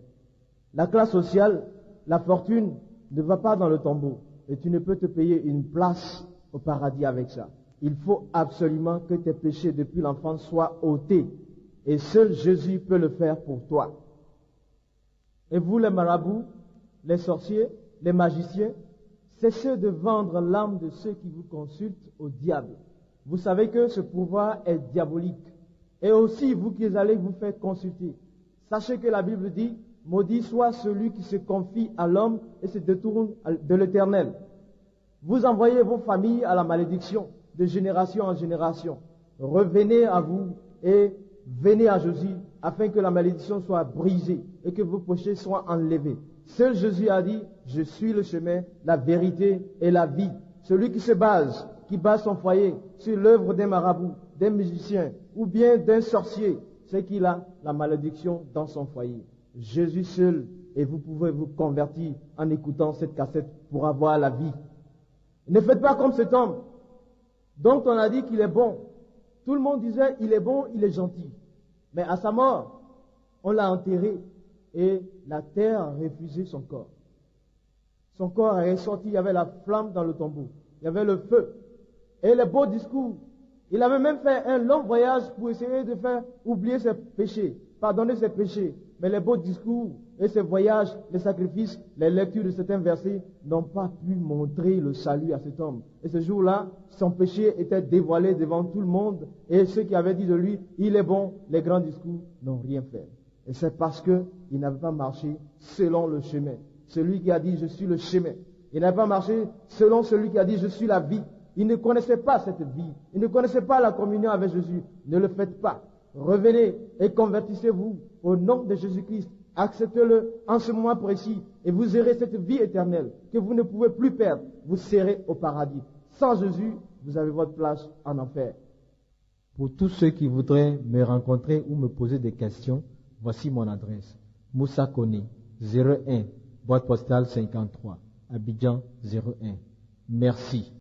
La classe sociale, la fortune ne va pas dans le tombeau. Et tu ne peux te payer une place au paradis avec ça. Il faut absolument que tes péchés depuis l'enfance soient ôtés. Et seul Jésus peut le faire pour toi. Et vous, les marabouts, les sorciers, les magiciens, cessez de vendre l'âme de ceux qui vous consultent au diable. Vous savez que ce pouvoir est diabolique. Et aussi, vous qui allez vous faire consulter, sachez que la Bible dit, maudit soit celui qui se confie à l'homme et se détourne de l'Éternel. Vous envoyez vos familles à la malédiction de génération en génération. Revenez à vous et venez à Jésus afin que la malédiction soit brisée et que vos péchés soient enlevés. Seul Jésus a dit, je suis le chemin, la vérité et la vie. Celui qui base son foyer sur l'œuvre d'un marabout, d'un musicien ou bien d'un sorcier, c'est qu'il a la malédiction dans son foyer. Jésus seul, et vous pouvez vous convertir en écoutant cette cassette pour avoir la vie. Ne faites pas comme cet homme dont on a dit qu'il est bon. Tout le monde disait, il est bon, il est gentil. Mais à sa mort, on l'a enterré et la terre a refusé son corps. Son corps est sorti, il y avait la flamme dans le tombeau, il y avait le feu et les beaux discours. Il avait même fait un long voyage pour essayer de faire oublier ses péchés, pardonner ses péchés. Mais les beaux discours et ces voyages, les sacrifices, les lectures de certains versets n'ont pas pu montrer le salut à cet homme. Et ce jour-là, son péché était dévoilé devant tout le monde. Et ceux qui avaient dit de lui, il est bon, les grands discours n'ont rien fait. Et c'est parce qu'il n'avait pas marché selon le chemin. Celui qui a dit, je suis le chemin. Il n'avait pas marché selon celui qui a dit, je suis la vie. Il ne connaissait pas cette vie. Il ne connaissait pas la communion avec Jésus. Ne le faites pas. Revenez et convertissez-vous au nom de Jésus-Christ. Acceptez-le en ce moment précis et vous aurez cette vie éternelle que vous ne pouvez plus perdre. Vous serez au paradis. Sans Jésus, vous avez votre place en enfer. Pour tous ceux qui voudraient me rencontrer ou me poser des questions, voici mon adresse. Moussa Kone, 01, boîte postale 53, Abidjan 01. Merci.